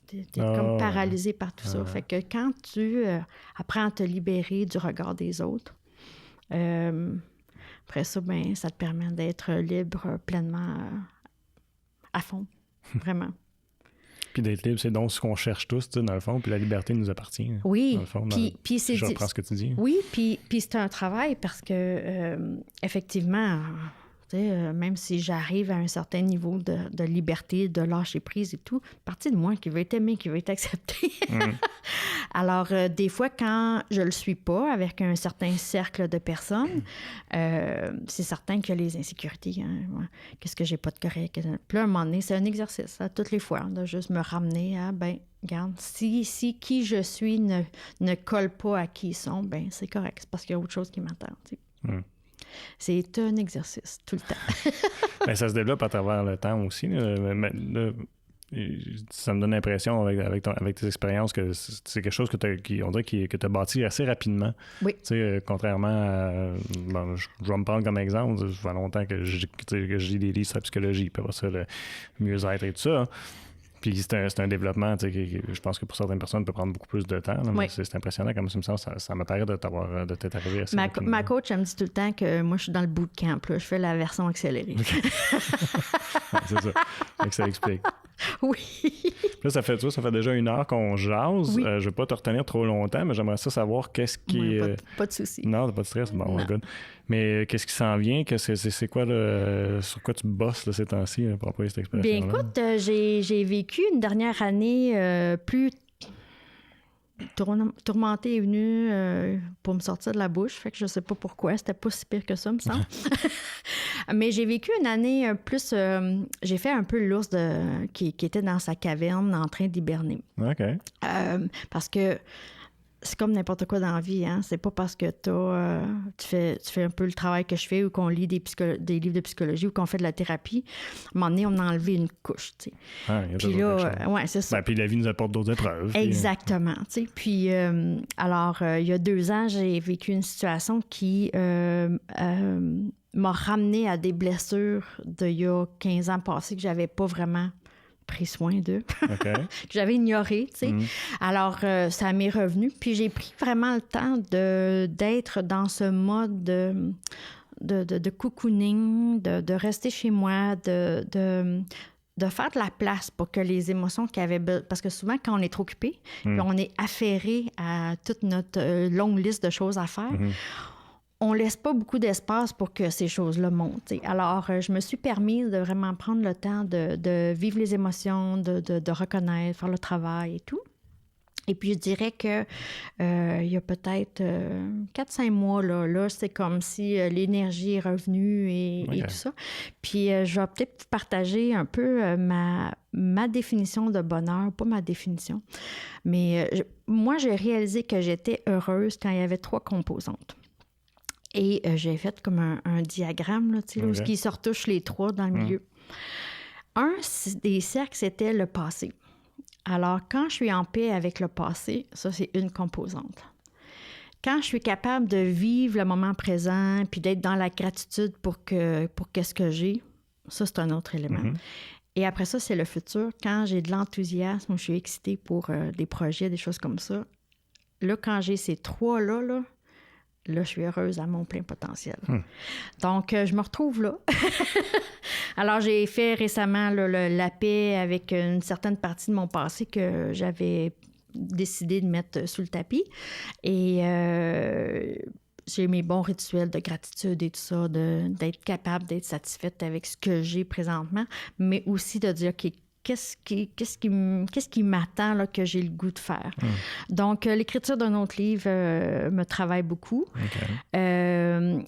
T'es comme paralysé par tout ça. Fait que quand tu apprends à te libérer du regard des autres, après ça, ben, ça te permet d'être libre pleinement à fond. Vraiment. Puis d'être libre, c'est donc ce qu'on cherche tous, tu sais, dans le fond, puis la liberté nous appartient. Oui, dans le fond, puis c'est... Je reprends ce que tu dis. Oui, puis c'est un travail parce que, effectivement, tu sais, même si j'arrive à un certain niveau de liberté, de lâcher prise et tout, partie de moi qui veut être aimée, qui veut être acceptée. Alors, des fois, quand je le suis pas avec un certain cercle de personnes, c'est certain qu'il y a les insécurités. Hein. Qu'est-ce que j'ai pas de correct? Puis là, à un moment donné, c'est un exercice, hein, toutes les fois, hein, de juste me ramener à, ben, regarde, si qui je suis ne colle pas à qui ils sont, ben c'est correct. C'est parce qu'il y a autre chose qui m'attend. Tu sais. C'est un exercice, tout le temps. Ben, ça se développe à travers le temps aussi. Ça me donne l'impression, avec tes expériences, que c'est quelque chose que tu as bâti assez rapidement. Oui. Tu sais, contrairement à... Bon, je vais me prendre comme exemple. Ça fait longtemps que je lis des livres sur la psychologie, puis ça, le mieux-être et tout ça. Puis c'est un développement, tu sais, qui, je pense que pour certaines personnes, peut prendre beaucoup plus de temps. Là, mais c'est impressionnant, comme ça me semble, ça me paraît de t'être arrivé assez rapidement. Ma coach, elle me dit tout le temps que moi, je suis dans le bootcamp. Là, je fais la version accélérée. Okay. C'est ça. Donc, ça explique. Oui. Là, ça fait déjà 1 heure qu'on jase. Oui. Je ne vais pas te retenir trop longtemps, mais j'aimerais ça savoir qu'est-ce qui... Pas de souci. Non, pas de stress. Bon, good. Mais qu'est-ce qui s'en vient? C'est quoi, sur quoi tu bosses là, ces temps-ci pour employer cette expression-là? Bien, écoute, j'ai vécu une dernière année plus tourmentée est venue pour me sortir de la bouche. Fait que je sais pas pourquoi. C'était pas si pire que ça, me semble. Mais j'ai vécu une année plus... j'ai fait un peu l'ours qui était dans sa caverne en train d'hiberner. OK. Parce que c'est comme n'importe quoi dans la vie, hein. C'est pas parce que tu fais un peu le travail que je fais ou qu'on lit des livres de psychologie ou qu'on fait de la thérapie. À un moment donné, on a enlevé une couche, tu sais. Puis là, ouais, c'est ça. Ben, puis la vie nous apporte d'autres épreuves. Exactement, tu sais. Puis, alors, il y a 2 ans, j'ai vécu une situation qui m'a ramené à des blessures d'il y a 15 ans passés que j'avais pas vraiment pris soin d'eux, okay. que j'avais ignoré, tu sais. Alors, ça m'est revenu. Puis j'ai pris vraiment le temps d'être dans ce mode de cocooning, de rester chez moi, de faire de la place pour que les émotions qu'il y avait... Parce que souvent, quand on est trop occupé, puis on est affairé à toute notre longue liste de choses à faire, on laisse pas beaucoup d'espace pour que ces choses-là montent. T'sais. Alors, je me suis permise de vraiment prendre le temps de vivre les émotions, de reconnaître, faire le travail et tout. Et puis, je dirais que il y a peut-être 4-5 mois, là, c'est comme si l'énergie est revenue et tout ça. Puis, je vais peut-être vous partager un peu ma définition de bonheur, pas ma définition, mais moi, j'ai réalisé que j'étais heureuse quand il y avait 3 composantes. Et j'ai fait comme un diagramme, là, tu sais, où ils se retouchent les 3 dans le milieu. Un des cercles, c'était le passé. Alors, quand je suis en paix avec le passé, ça, c'est une composante. Quand je suis capable de vivre le moment présent puis d'être dans la gratitude pour qu'est-ce que j'ai, ça, c'est un autre élément. Et après ça, c'est le futur. Quand j'ai de l'enthousiasme, je suis excitée pour des projets, des choses comme ça. Là, quand j'ai ces 3-là, là, je suis heureuse à mon plein potentiel. Donc, je me retrouve là. Alors, j'ai fait récemment la paix avec une certaine partie de mon passé que j'avais décidé de mettre sous le tapis. Et j'ai mes bons rituels de gratitude et tout ça, d'être capable d'être satisfaite avec ce que j'ai présentement, mais aussi de dire qu'est-ce qui m'attend là, que j'ai le goût de faire. Donc, l'écriture d'un autre livre me travaille beaucoup. Okay.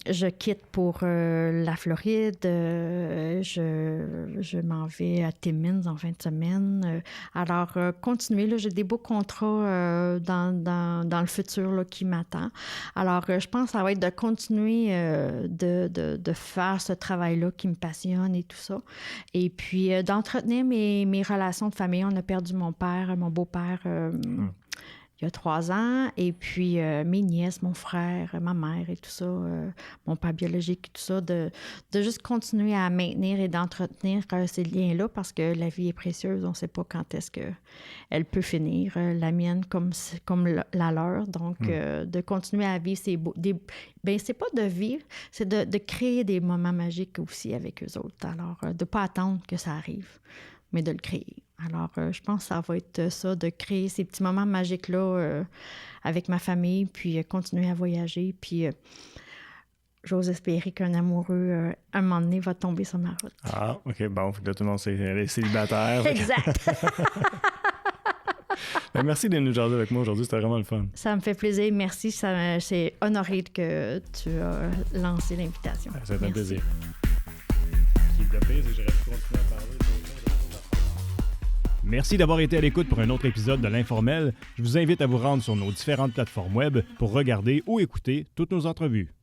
je quitte pour la Floride. Je m'en vais à Timmins en fin de semaine. Alors, continuer. Là, j'ai des beaux contrats dans le futur là, qui m'attend. Alors, je pense que ça va être de continuer de faire ce travail-là qui me passionne et tout ça. Et puis, d'entretenir mes relations de famille. On a perdu mon beau-père, il y a 3 ans. Et puis, mes nièces, mon frère, ma mère et tout ça, mon père biologique et tout ça, de juste continuer à maintenir et d'entretenir ces liens-là parce que la vie est précieuse. On ne sait pas quand est-ce qu'elle peut finir. La mienne comme la leur. Donc, de continuer à vivre c'est pas de vivre, c'est de créer des moments magiques aussi avec eux autres. Alors, de ne pas attendre que ça arrive, mais de le créer. Alors, je pense que ça va être ça, de créer ces petits moments magiques-là avec ma famille, puis continuer à voyager. Puis, j'ose espérer qu'un amoureux, un moment donné, va tomber sur ma route. Ah, OK, bon, fait que là, tout le monde est célibataire. Exact. Ben, merci de nous jaser avec moi aujourd'hui, c'était vraiment le fun. Ça me fait plaisir, merci. C'est honoré que tu as lancé l'invitation. Ça fait un plaisir. Ce qui est le pire, c'est que j'aurais pu continuer à parler. Merci d'avoir été à l'écoute pour un autre épisode de l'Informel. Je vous invite à vous rendre sur nos différentes plateformes web pour regarder ou écouter toutes nos entrevues.